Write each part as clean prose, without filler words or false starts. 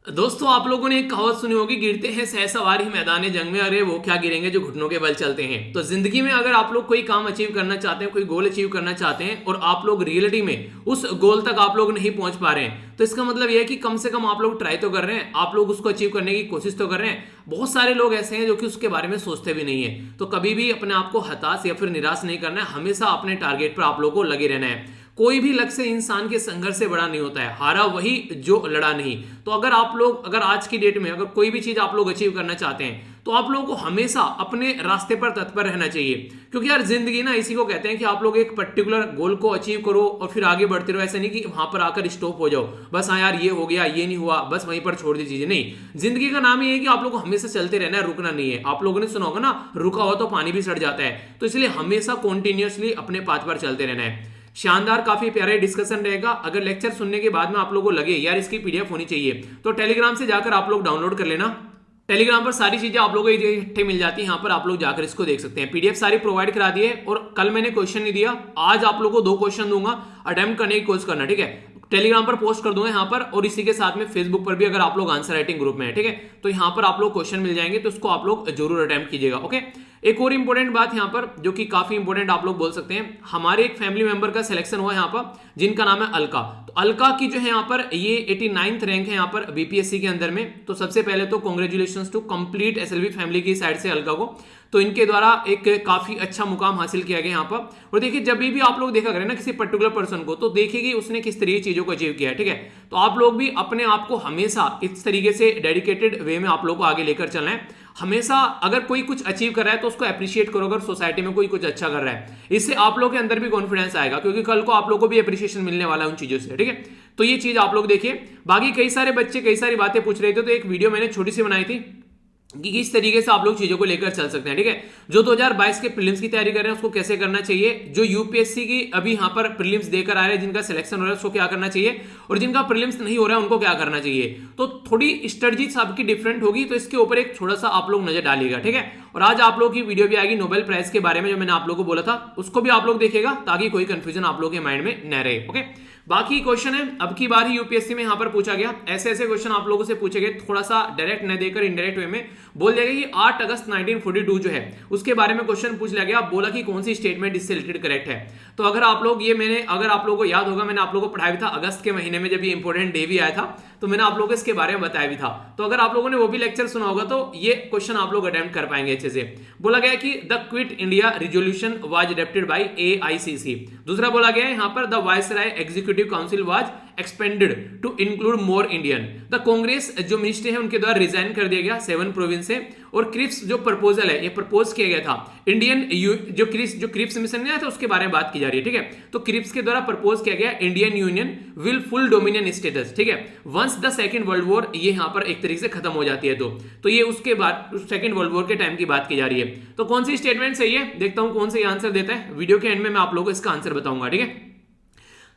दोस्तों, आप लोगों ने एक कहावत सुनी होगी, गिरते हैं सहसवार ही मैदान जंग में, अरे वो क्या गिरेंगे जो घुटनों के बल चलते हैं। तो जिंदगी में अगर आप लोग कोई काम अचीव करना चाहते हैं, कोई गोल अचीव करना चाहते हैं और आप लोग रियलिटी में उस गोल तक आप लोग नहीं पहुंच पा रहे हैं, तो इसका मतलब यह है कि कम से कम आप लोग ट्राई तो कर रहे हैं, आप लोग उसको अचीव करने की कोशिश तो कर रहे हैं। बहुत सारे लोग ऐसे हैं जो कि उसके बारे में सोचते भी नहीं है। तो कभी भी अपने आप को हताश या फिर निराश नहीं करना है, हमेशा अपने टारगेट पर आप लोग को लगे रहना है। कोई भी लक्ष्य इंसान के संघर्ष से बड़ा नहीं होता है, हारा वही जो लड़ा नहीं। तो अगर आज की डेट में अगर कोई भी चीज आप लोग अचीव करना चाहते हैं, तो आप लोगों को हमेशा अपने रास्ते पर तत्पर रहना चाहिए। क्योंकि यार जिंदगी ना इसी को कहते हैं कि आप लोग एक पर्टिकुलर गोल को अचीव करो और फिर आगे बढ़ते रहो। ऐसा नहीं कि वहां पर आकर स्टॉप हो जाओ, बस हाँ यार ये हो गया, ये नहीं हुआ, बस वहीं पर छोड़ दी चीजें। नहीं, जिंदगी का नाम ही है कि आप लोग को हमेशा चलते रहना है, रुकना नहीं है। आप लोगों ने सुना होगा ना, रुका हो तो पानी भी सड़ जाता है। तो इसलिए हमेशा कॉन्टिन्यूसली अपने पाथ पर चलते रहना है। शानदार, काफी प्यारा डिस्कशन रहेगा। अगर लेक्चर सुनने के बाद में आप लोगों को लगे यार इसकी पीडीएफ होनी चाहिए, तो टेलीग्राम से जाकर आप लोग डाउनलोड कर लेना। टेलीग्राम पर सारी चीजें आप लोगों को इकट्ठे मिल जाती है, यहाँ पर आप लोग जाकर इसको देख सकते हैं। पीडीएफ सारी प्रोवाइड करा दी है। और कल मैंने क्वेश्चन नहीं दिया, आज आप लोगों को 2 क्वेश्चन दूंगा, अटेम्प्ट करने की कोशिश करना, ठीक है। टेलीग्राम पर पोस्ट कर दूंगा यहाँ पर, और इसी के साथ में फेसबुक पर भी अगर आप लोग आंसर राइटिंग ग्रुप में है, ठीक है, तो यहाँ पर आप लोग क्वेश्चन मिल जाएंगे, तो उसको आप लोग जरूर अटेम्प्ट कीजिएगा। ओके, एक और इंपॉर्टेंट बात यहाँ पर जो कि काफी इंपॉर्टेंट आप लोग बोल सकते हैं, हमारे एक फैमिली मेंबर का सिलेक्शन हुआ यहाँ पर जिनका नाम है अलका। तो अलका की जो है यहाँ पर ये 89th रैंक है यहाँ पर बीपीएससी के अंदर में। तो सबसे पहले तो congratulations to complete SLV family की साइड से अलका को। तो इनके द्वारा एक काफी अच्छा मुकाम हासिल किया गया यहाँ पर। और देखिए, जब भी आप लोग देखा करें ना किसी पर्टिकुलर पर्सन को, तो देखिए कि उसने किस तरीके चीजों को अचीव किया है, ठीक है। तो आप लोग भी अपने आप को हमेशा इस तरीके से डेडिकेटेड वे में आप लोग को आगे लेकर चलना है। हमेशा अगर कोई कुछ अचीव कर रहा है तो उसको अप्रिशिएट करो। अगर सोसाइटी में कोई कुछ अच्छा कर रहा है, इससे आप लोग के अंदर भी कॉन्फिडेंस आएगा, क्योंकि कल को आप लोग को भी अप्रिशिएशन मिलने वाला है उन चीजों से, ठीक है। तो ये चीज आप लोग देखिए। बाकी कई सारे बच्चे कई सारी बातें पूछ रहे थे, तो एक वीडियो मैंने छोटी सी बनाई थी कि किस तरीके से आप लोग चीजों को लेकर चल सकते हैं, ठीक है। जो 2022 के प्रीलिम्स की तैयारी कर रहे हैं उसको कैसे करना चाहिए, जो यूपीएससी की अभी यहाँ पर प्रीलिम्स देकर आ रहे हैं, जिनका सिलेक्शन हो रहा है उसको क्या करना चाहिए, और जिनका प्रीलिम्स नहीं हो रहा है उनको क्या करना चाहिए। तो थोड़ी स्ट्रेटजी सबकी डिफरेंट होगी, तो इसके ऊपर एक थोड़ा सा आप लोग नजर डालिएगा, ठीक है। और आज आप लोग की वीडियो भी आएगी नोबेल प्राइज के बारे में, जो मैंने आप लोग को बोला था उसको भी आप लोग देखिएगा, ताकि कोई कंफ्यूजन आप लोग के माइंड में न रहे। ओके, बाकी क्वेश्चन है अब की बार ही यूपीएससी में यहां पर पूछा गया, ऐसे ऐसे क्वेश्चन आप लोगों से पूछे गए, थोड़ा सा डायरेक्ट न देकर इनडायरेक्ट वे में बोल दिया गया कि 8 अगस्त 1942 जो है उसके बारे में क्वेश्चन पूछ लिया गया। बोला कि कौन सी स्टेटमेंट इससे रिलेटेड करेक्ट है। तो अगर आप लोग अगर आप लोगों को याद होगा, मैंने आप लोगों को पढ़ाया भी था अगस्त के महीने में, जब ये इंपॉर्टेंट डे भी आया था, तो मैंने आप लोगों को इसके बारे में बताया भी था। तो अगर आप लोगों ने वो भी लेक्चर सुना होगा तो ये क्वेश्चन आप लोग अटेम्प्ट कर पाएंगे अच्छे से। बोला गया कि the quit India resolution was adopted by AICC. दूसरा बोला गया यहां पर the viceroy executive council was expanded to include more Indian. The Congress जो मिनिस्टर है उनके द्वारा रिजाइन कर दिया गया 7 प्रोविंस से। और क्रिप्स जो प्रपोजल है, ये प्रपोज किया गया था इंडियन जो क्रिप्स मिशन नहीं आया था उसके बारे में बात की जा रही है, ठीक है। तो क्रिप्स के द्वारा प्रपोज किया गया Indian union will full dominion status, ठीक है, once the second world war ये यहां पर एक तरीके से खत्म हो जाती है। तो ये उसके बाद सेकंड वर्ल्ड वॉर के टाइम की बात की जा रही है। तो कौन सी स्टेटमेंट सही है, देखता हूं कौन सा आंसर देता है। वीडियो के एंड में मैं आप लोगों को इसका आंसर बताऊंगा, ठीक है।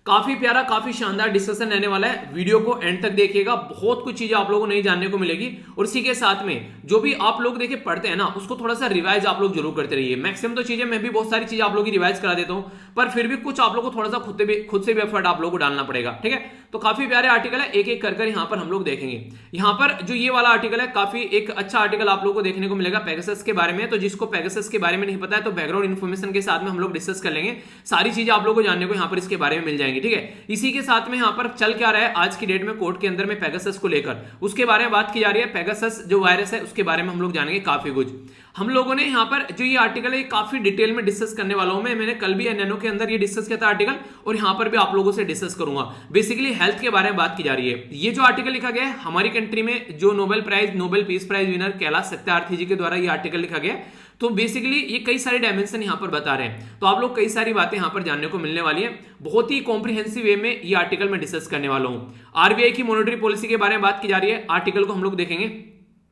काफी प्यारा, काफी शानदार डिस्कशन रहने वाला है, वीडियो को एंड तक देखिएगा, बहुत कुछ चीजें आप लोगों को नहीं जानने को मिलेगी। और इसी के साथ में जो भी आप लोग देखिए पढ़ते हैं ना, उसको थोड़ा सा रिवाइज आप लोग जरूर करते रहिए। मैक्सिमम तो चीजें मैं भी बहुत सारी चीजें आप लोगों की रिवाइज करा देता हूं, पर फिर भी कुछ आप लोग को थोड़ा सा खुद से भी एफर्ट आप लोग को डालना पड़ेगा, ठीक है। तो काफी प्यारे आर्टिकल है, एक एक कर यहाँ पर हम लोग देखेंगे। यहाँ पर जो ये वाला आर्टिकल है, काफी एक अच्छा आर्टिकल आप लोग को देखने को मिलेगा पेगासस के बारे में। तो जिसको पेगासस के बारे में नहीं पता है, तो बैकग्राउंड इन्फॉर्मेशन के साथ में हम लोग डिस्कस कर लेंगे, सारी चीजें आप लोग को जानने को यहाँ पर इसके बारे में मिल जाएंगी, ठीक है। इसी के साथ में यहाँ पर चल क्या रहा है आज की डेट में कोर्ट के अंदर में पेगासस को लेकर, उसके बारे में बात की जा रही है। पेगासस जो वायरस है उसके बारे में हम लोग जानेंगे काफी कुछ। हम लोगों ने यहाँ पर जो ये आर्टिकल है काफी डिटेल में डिस्कस करने वाला हूं मैंने कल भी नैनो के अंदर ये डिस्कस किया था आर्टिकल, और यहाँ पर भी आप लोगों से डिस्कस करूंगा। बेसिकली हेल्थ के बारे में बात की जा रही है। ये जो आर्टिकल लिखा गया है, हमारी कंट्री में जो Nobel peace prize winner Kailash Satyarthi ji के द्वारा ये आर्टिकल लिखा गया है। तो बेसिकली ये कई सारे डायमेंशन यहाँ पर बता रहे हैं, तो आप लोग कई सारी बातें यहाँ पर जानने को मिलने वाली है। बहुत ही कॉम्प्रिहेंसिव वे में ये आर्टिकल में डिस्कस करने वाला हूँ। आरबीआई की मॉनेटरी पॉलिसी के बारे में बात की जा रही है, आर्टिकल को हम लोग देखेंगे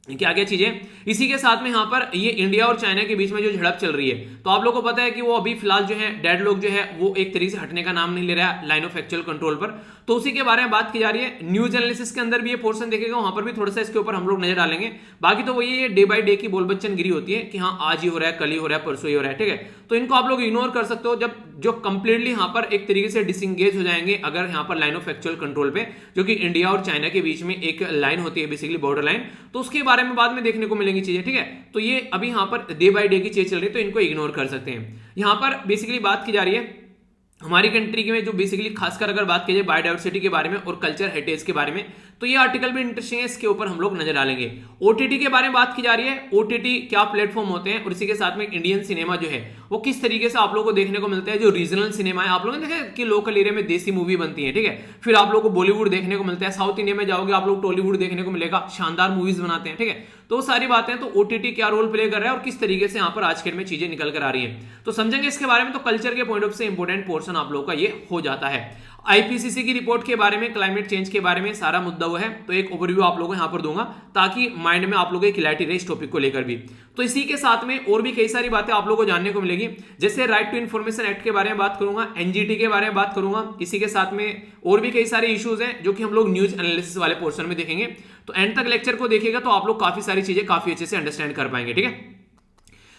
क्या क्या चीजें। इसी के साथ में यहाँ पर ये इंडिया और चाइना के बीच में जो झड़प चल रही है, तो आप लोगों को पता है कि वो अभी फिलहाल जो है डेड लोग जो है वो एक तरीके से हटने का नाम नहीं ले रहा है लाइन ऑफ एक्चुअल कंट्रोल पर। तो उसी के बारे में बात की जा रही है। न्यूज एनालिसिस के अंदर भी ये पोर्शन देखेगा, वहां पर भी थोड़ा सा इसके ऊपर हम लोग नजर डालेंगे। बाकी तो वही ये डे बाय डे की बोल बच्चन गिरी होती है कि हाँ आज ही हो रहा है, कल ही हो रहा है, परसों ही हो रहा है, ठीक है। तो इनको आप लोग इग्नोर कर सकते हो। जब जो कंप्लीटली यहाँ पर एक तरीके से डिसंगेज हो जाएंगे अगर यहाँ पर लाइन ऑफ एक्चुअल कंट्रोल पे, जो कि इंडिया और चाइना के बीच में एक लाइन होती है बेसिकली बॉर्डर लाइन, तो उसके बारे में बाद में देखने को मिलेंगी चीजें, ठीक है। तो ये अभी यहाँ पर डे बाय डे की चीज चल रही है, तो इनको इग्नोर कर सकते हैं। यहाँ पर बेसिकली बात की जा रही है हमारी कंट्री के में जो बेसिकली खासकर अगर बात की जाए बायोडाइवर्सिटी के बारे में और कल्चर हेरिटेज के बारे में, तो ये आर्टिकल भी इंटरेस्टिंग है, इसके ऊपर हम लोग नजर डालेंगे। ओटीटी के बारे में बात की जा रही है, ओटीटी क्या प्लेटफॉर्म होते हैं और इसी के साथ में इंडियन सिनेमा जो है वो किस तरीके से आप लोगों को देखने को मिलता है। जो रीजनल सिनेमा है, आप लोगों ने देखा कि लोकल एरिया में देसी मूवी बनती है, ठीक है, फिर आप लोगों को बॉलीवुड देखने को मिलता है, साउथ इंडिया में जाओगे आप लोग टॉलीवुड देखने को मिलेगा, शानदार मूवीज बनाते हैं, ठीक है। तो सारी बातें, तो ओटीटी क्या रोल प्ले कर रहा है और किस तरीके से यहाँ पर आज के में चीजें निकल कर आ रही है, तो समझेंगे इसके बारे में। तो कल्चर के पॉइंट ऑफ से इंपॉर्टेंट पोर्शन आप लोगों का ये हो जाता है। आईपीसीसी की रिपोर्ट के बारे में, क्लाइमेट चेंज के बारे में सारा मुद्दा वो है, तो एक ओवरव्यू आप लोगों को यहां पर दूंगा ताकि माइंड में आप लोगों की क्लैरिटी रहे इस टॉपिक को लेकर भी। तो इसी के साथ में और भी कई सारी बातें आप लोगों को जानने को मिलेगी, जैसे राइट टू इन्फॉर्मेशन एक्ट के बारे में बात करूंगा, एनजीटी के बारे में बात करूंगा, इसी के साथ में और भी कई सारे इश्यूज हैं जो कि हम लोग न्यूज एनालिसिस वाले पोर्शन में देखेंगे। तो एंड तक लेक्चर को देखिएगा तो आप लोग काफी सारी चीजें काफी अच्छे से अंडरस्टैंड कर पाएंगे, ठीक है।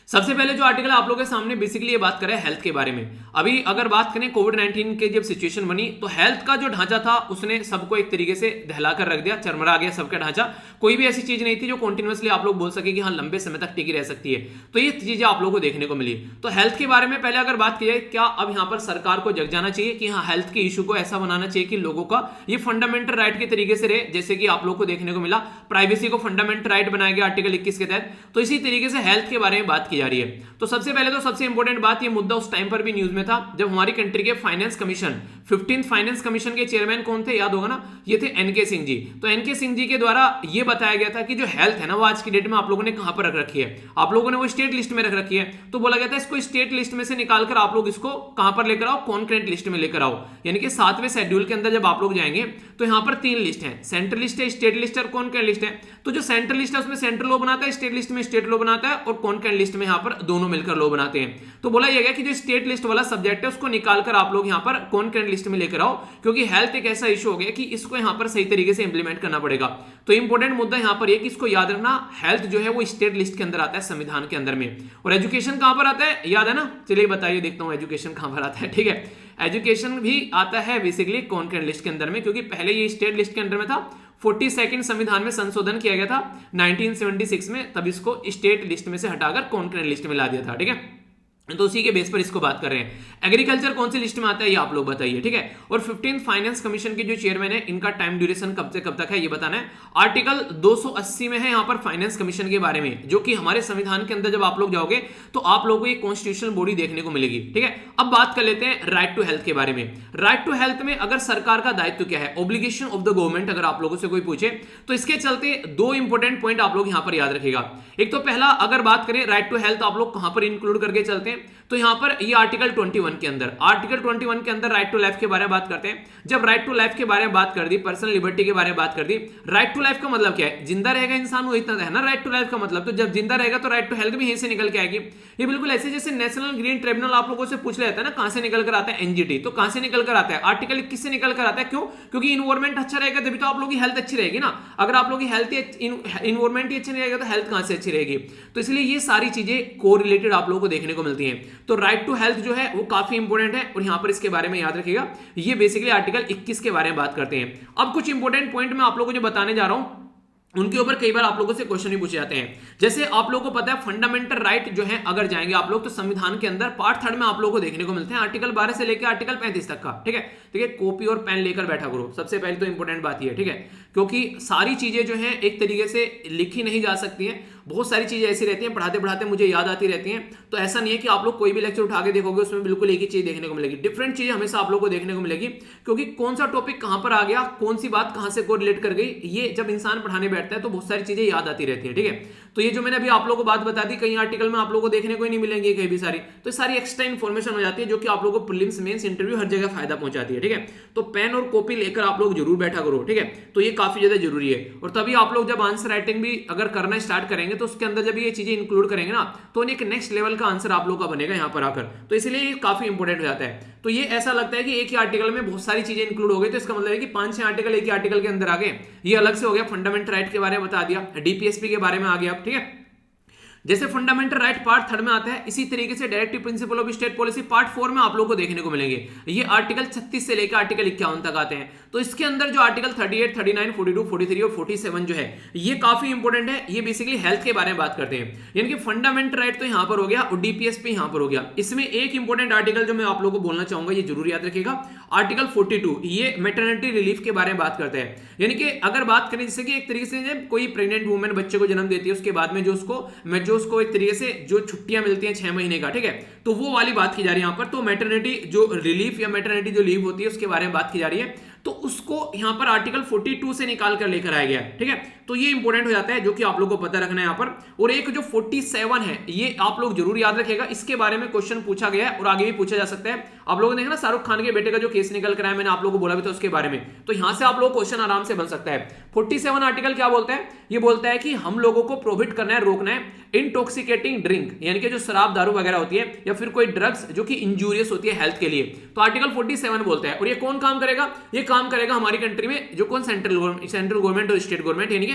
सबसे पहले जो आर्टिकल आप लोगों के सामने बेसिकली ये बात करें हेल्थ के बारे में। अभी अगर बात करें कोविड-19 के जब सिचुएशन बनी तो हेल्थ का जो ढांचा था उसने सबको एक तरीके से दहला कर रख दिया, चरमरा गया सबका ढांचा। कोई भी ऐसी चीज नहीं थी जो कंटिन्यूअसली आप लोग बोल सके कि हाँ लंबे समय तक टिकी रह सकती है, तो ये चीजें आप लोगों को देखने को मिली। तो हेल्थ के बारे में पहले अगर बात की जाए, क्या अब यहाँ पर सरकार को जग जाना चाहिए कि हाँ हेल्थ के इशू को ऐसा बनाना चाहिए कि लोगों का ये फंडामेंटल राइट के तरीके से रहे, जैसे कि आप लोग को देखने को मिला प्राइवेसी को फंडामेंटल राइट बनाया गया आर्टिकल 21 के तहत। तो इसी तरीके से हेल्थ के बारे में बात की जा रही है। तो सबसे पहले तो सबसे इंपॉर्टेंट बात, ये मुद्दा उस टाइम पर भी न्यूज में था जब हमारी कंट्री के finance commission 15th finance commission के चेयरमैन कौन थे, याद होगा ना, ये थे एनके सिंह जी। तो एनके सिंह जी के द्वारा ये बताया गया था कि जो हेल्थ है ना वो आज की डेट में आप लोगों ने कहां पर रख रखी है, आप लोगों ने वो स्टेट लिस्ट में रख रखी है। तो बोला गया था इसको स्टेट लिस्ट में से निकालकर आप लोग इसको कहां पर लेकर आओ, कॉन्करेंट लिस्ट में लेकर आओ। यानी कि 7वें शेड्यूल के अंदर जब आप लोग जाएंगे तो यहां पर 3 लिस्ट है, सेंट्रल लिस्ट है, स्टेट लिस्ट और कॉन्करेंट लिस्ट है। तो जो सेंट्रल लिस्ट है उसमें सेंट्रल लॉ बनाता है, स्टेट लिस्ट में स्टेट लॉ बनाता है और कॉन्करेंट लिस्ट में यहां पर दोनों मिलकर लॉ बनाते हैं। तो बोला यह गया कि जो स्टेट लिस्ट वाला सब्जेक्ट है उसको निकालकर आप लोग यहां पर कॉन्करेंट लिस्ट में लेकर आओ, क्योंकि हेल्थ एक ऐसा इशू हो गया कि इसको यहां पर सही तरीके से इंप्लीमेंट करना पड़ेगा। तो इंपॉर्टेंट मुद्दा यहां पर यह कि इसको याद रखना, हेल्थ जो है वो स्टेट लिस्ट के अंदर आता है संविधान के अंदर में। और एजुकेशन कहां पर आता है, याद है ना, चलिए बताइए देखता हूं एजुकेशन कहां पर आता है, ठीक है। एजुकेशन भी आता है बेसिकली कॉन्करेंट लिस्ट के अंदर में, क्योंकि पहले ये स्टेट लिस्ट के अंदर में था। 42nd संविधान में संशोधन किया गया था 1976 में, तब इसको स्टेट लिस्ट में से हटाकर कॉन्करेंट लिस्ट में ला दिया था, ठीक है। तो उसी के बेस पर इसको बात कर रहे हैं। एग्रीकल्चर कौन सी लिस्ट में आता है ये आप लोग बताइए, ठीक है। और 15th फाइनेंस कमीशन के जो चेयरमैन है इनका टाइम ड्यूरेशन कब से कब तक है ये बताना है। आर्टिकल 280 में है यहाँ पर फाइनेंस कमीशन के बारे में, जो कि हमारे संविधान के अंदर जब आप लोग जाओगे तो आप लोगों को एक कॉन्स्टिट्यूशनल बॉडी देखने को मिलेगी, ठीक है। अब बात कर लेते हैं राइट टू हेल्थ के बारे में। राइट टू हेल्थ में अगर सरकार का दायित्व क्या है, ऑब्लिगेशन ऑफ द गवर्नमेंट, अगर आप लोगों से कोई पूछे तो इसके चलते 2 इंपॉर्टेंट पॉइंट आप लोग यहां पर याद रखिएगा। एक तो पहला, अगर बात करें राइट टू हेल्थ आप लोग कहां पर इंक्लूड करके चलते हैं, तो यहां पर ये आर्टिकल 21 के अंदर, आर्टिकल 21 के अंदर राइट टू लाइफ के बारे में बात करते हैं। जब राइट टू लाइफ के बारे में बात कर दी, पर्सनल लिबर्टी के बारे में बात कर दी, राइट टू लाइफ का मतलब क्या है, जिंदा रहेगा इंसान, वो इतना है ना राइट टू लाइफ का मतलब। तो जब जिंदा रहेगा तो राइट टू हेल्थ भी यहीं से निकल के आएगी। ये बिल्कुल ऐसे जैसे नेशनल ग्रीन ट्रिब्यूनल आप लोगों से पूछ लेता है ना कहां से निकल कर आता है, एनजीटी, तो कहां से निकल कर आता है, आर्टिकल 21 से निकल कर आता है। क्यों? क्योंकि इन्वायरमेंट अच्छा रहेगा तभी तो आप लोगों की हेल्थ अच्छी रहेगी ना। अगर आप लोगों की हेल्थ इन्वायरमेंट ही अच्छी नहीं रहेगा तो हेल्थ कहां से अच्छी रहेगी। तो इसलिए ये सारी चीजें को रिलेटेड आप लोगों को देखने को मिलती हैं। तो राइट टू हेल्थ जो है वो काफी इंपॉर्टेंट है और यहां पर इसके बारे में याद रखिएगा, ये बेसिकली आर्टिकल 21 के बारे में बात करते हैं। अब कुछ इंपॉर्टेंट पॉइंट मैं आप लोगों को जो बताने जा रहा हूं उनके ऊपर कई बार आप लोगों से क्वेश्चन भी पूछे जाते हैं। जैसे आप लोगों को पता है फंडामेंटल राइट जो है, अगर जाएंगे आप लोग तो संविधान के अंदर पार्ट 3 में आप लोगों को देखने को मिलते हैं आर्टिकल 12 से लेकर आर्टिकल 35 तक का, ठीक है। ठीक है, कॉपी और पेन लेकर बैठा करो, सबसे पहले तो इंपॉर्टेंट बात ये है, ठीक है, क्योंकि सारी चीजें जो है एक तरीके से लिखी नहीं जा सकती हैं। बहुत सारी चीजें ऐसी रहती हैं पढ़ाते पढ़ाते मुझे याद आती रहती हैं। तो ऐसा नहीं है कि आप लोग कोई भी लेक्चर उठा के देखोगे उसमें बिल्कुल एक ही चीज देखने को मिलेगी, डिफरेंट चीजें हमेशा आप लोग को देखने को मिलेगी, क्योंकि कौन सा टॉपिक कहां पर आ गया, कौन सी बात कहां से कोरिलेट कर गई, ये जब इंसान पढ़ाने बैठता है तो बहुत सारी चीजें याद आती रहती है, ठीक है। तो ये जो मैंने अभी आप लोगों को बात बता दी, कई आर्टिकल में आप लोगों को देखने को ही नहीं मिलेंगे कहीं भी सारी, तो सारी एक्स्ट्रा इन्फॉर्मेशन हो जाती है जो कि आप लोगों को प्रीलिम्स मेंस इंटरव्यू हर जगह फायदा पहुंचाती है, ठीक है। तो पेन और कॉपी लेकर आप लोग जरूर बैठा करो, ठीक है। तो ये काफी ज्यादा जरूरी है। और तभी आप लोग जब आंसर राइटिंग भी अगर करना स्टार्ट करेंगे तो उसके अंदर जब ये चीजें इंक्लूड करेंगे ना तो एक नेक्स्ट लेवल का आंसर आप लोग का बनेगा यहाँ पर आकर। तो इसलिए ये काफी इंपॉर्टेंट हो जाता है। तो ये ऐसा लगता है कि एक ही आर्टिकल में बहुत सारी चीजें इंक्लूड हो गई, तो इसका मतलब है कि 5-6 आर्टिकल एक ही आर्टिकल के अंदर आ गए। ये अलग से हो गया, फंडामेंटल राइट के बारे में बता दिया, डीपीएसपी के बारे में आ गया, ठीक है। जैसे फंडामेंटल राइट पार्ट 3 में आता है, इसी तरीके से directive principle of state policy part 4 में आप लोगों को देखने को मिलेंगे। ये आर्टिकल 36 से लेकर आर्टिकल 51 तक आते हैं। तो इसके अंदर जो आर्टिकल 38, 39, 42, 43 और 47 जो है ये काफी इंपॉर्टेंट है। ये बेसिकली हेल्थ के बारे में बात करते हैं, यानी कि फंडामेंटल राइट तो यहां पर हो गया और डीपीएस पे यहां पर हो गया। इसमें एक इंपॉर्टेंट आर्टिकल जो मैं आप लोगों को बोलना चाहूंगा, ये जरूर याद रखिएगा, आर्टिकल 42, ये मैटरनिटी रिलीफ के बारे में बात करते हैं। यानी कि अगर बात करें जैसे कि एक तरीके से जब कोई प्रेग्नेंट वुमेन बच्चे को जन्म देती है, उसके बाद में जो उसको एक तरीके से जो छुट्टियां मिलती हैं 6 महीने का, ठीक है, तो वो वाली बात की जा रही है यहां पर। तो मैटरनिटी जो रिलीफ या मैटरनिटी जो लीव होती है उसके बारे में बात की जा रही है, तो उसको यहां पर आर्टिकल 42 से निकाल कर लेकर आया गया है, ठीक है। तो ये इंपॉर्टेंट हो जाता है, जो कि आप लोगों को पता रखना है यहां पर। और एक जो 47 है ये आप लोग जरूर याद रखिएगा, इसके बारे में क्वेश्चन पूछा गया है और आगे भी पूछा जा सकता है। आप लोगों ने देखा ना शाहरुख खान के बेटे का जो केस निकल कर आया, मैंने आप लोगों को बोला भी था उसके बारे में, तो यहां से आप लोग क्वेश्चन आराम से बन सकता है। 47 आर्टिकल क्या बोलता है? ये बोलता है कि हम लोगों को प्रोहिबिट करना है, रोकना है इंटॉक्सिकेटिंग ड्रिंक, यानी कि जो शराब दारू वगैरह होती है या फिर कोई ड्रग्स जो कि इंजूरियस होती है हेल्थ के लिए, तो आर्टिकल 47 बोलता है। और ये कौन काम करेगा? ये काम करेगा हमारी कंट्री में जो कौन सेंट्रल गवर्नमेंट और स्टेट गवर्नमेंट, यानी कि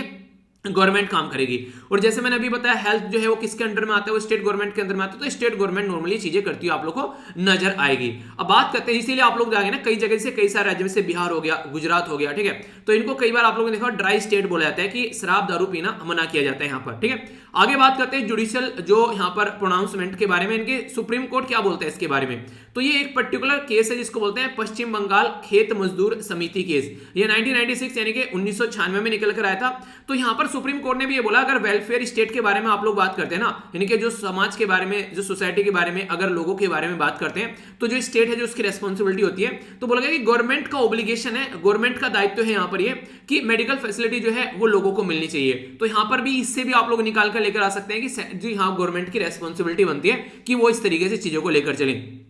गवर्नमेंट काम करेगी। और जैसे मैंने अभी बताया हेल्थ जो है वो किसके अंडर में आता है? वो स्टेट गवर्नमेंट के अंदर में आता है। तो स्टेट गवर्नमेंट नॉर्मली चीजें करती है, आप लोग को नजर आएगी। अब बात करते हैं, इसीलिए आप लोग जाएंगे ना कई जगह से, कई सारे राज्यों से, बिहार हो गया, गुजरात हो गया, ठीक है, तो इनको कई बार आप लोगों ने देखा ड्राई स्टेट बोला जाता है कि शराब दारू पीना मना किया जाता है यहाँ पर, ठीक है। आगे बात करते हैं जुडिशियल जो यहाँ पर प्रोनाउंसमेंट के बारे में, इनके सुप्रीम कोर्ट क्या बोलता है इसके बारे में। तो ये एक पर्टिकुलर केस है जिसको बोलते हैं पश्चिम बंगाल खेत मजदूर समिति केस। ये 1996 यानी कि 1996 में निकल कर आया था। तो यहाँ पर सुप्रीम कोर्ट ने भी ये बोला, अगर वेलफेयर स्टेट के बारे में आप लोग बात करते हैं ना, यानी कि जो समाज के बारे में, जो सोसाइटी के बारे में, अगर लोगों के बारे में बात करते हैं, तो जो स्टेट है जो उसकी रेस्पॉन्सिबिलिटी होती है, तो बोला गया कि गवर्नमेंट का ऑब्लिगेशन है, गवर्नमेंट का दायित्व है यहाँ पर ये कि मेडिकल फैसिलिटी जो है वो लोगों को मिलनी चाहिए। तो यहाँ पर भी इससे भी आप लोग निकाल कर लेकर आ सकते हैं कि जी हाँ, गवर्नमेंट की रेस्पॉन्सिबिलिटी बनती है कि वो इस तरीके से चीजों को लेकर चलें।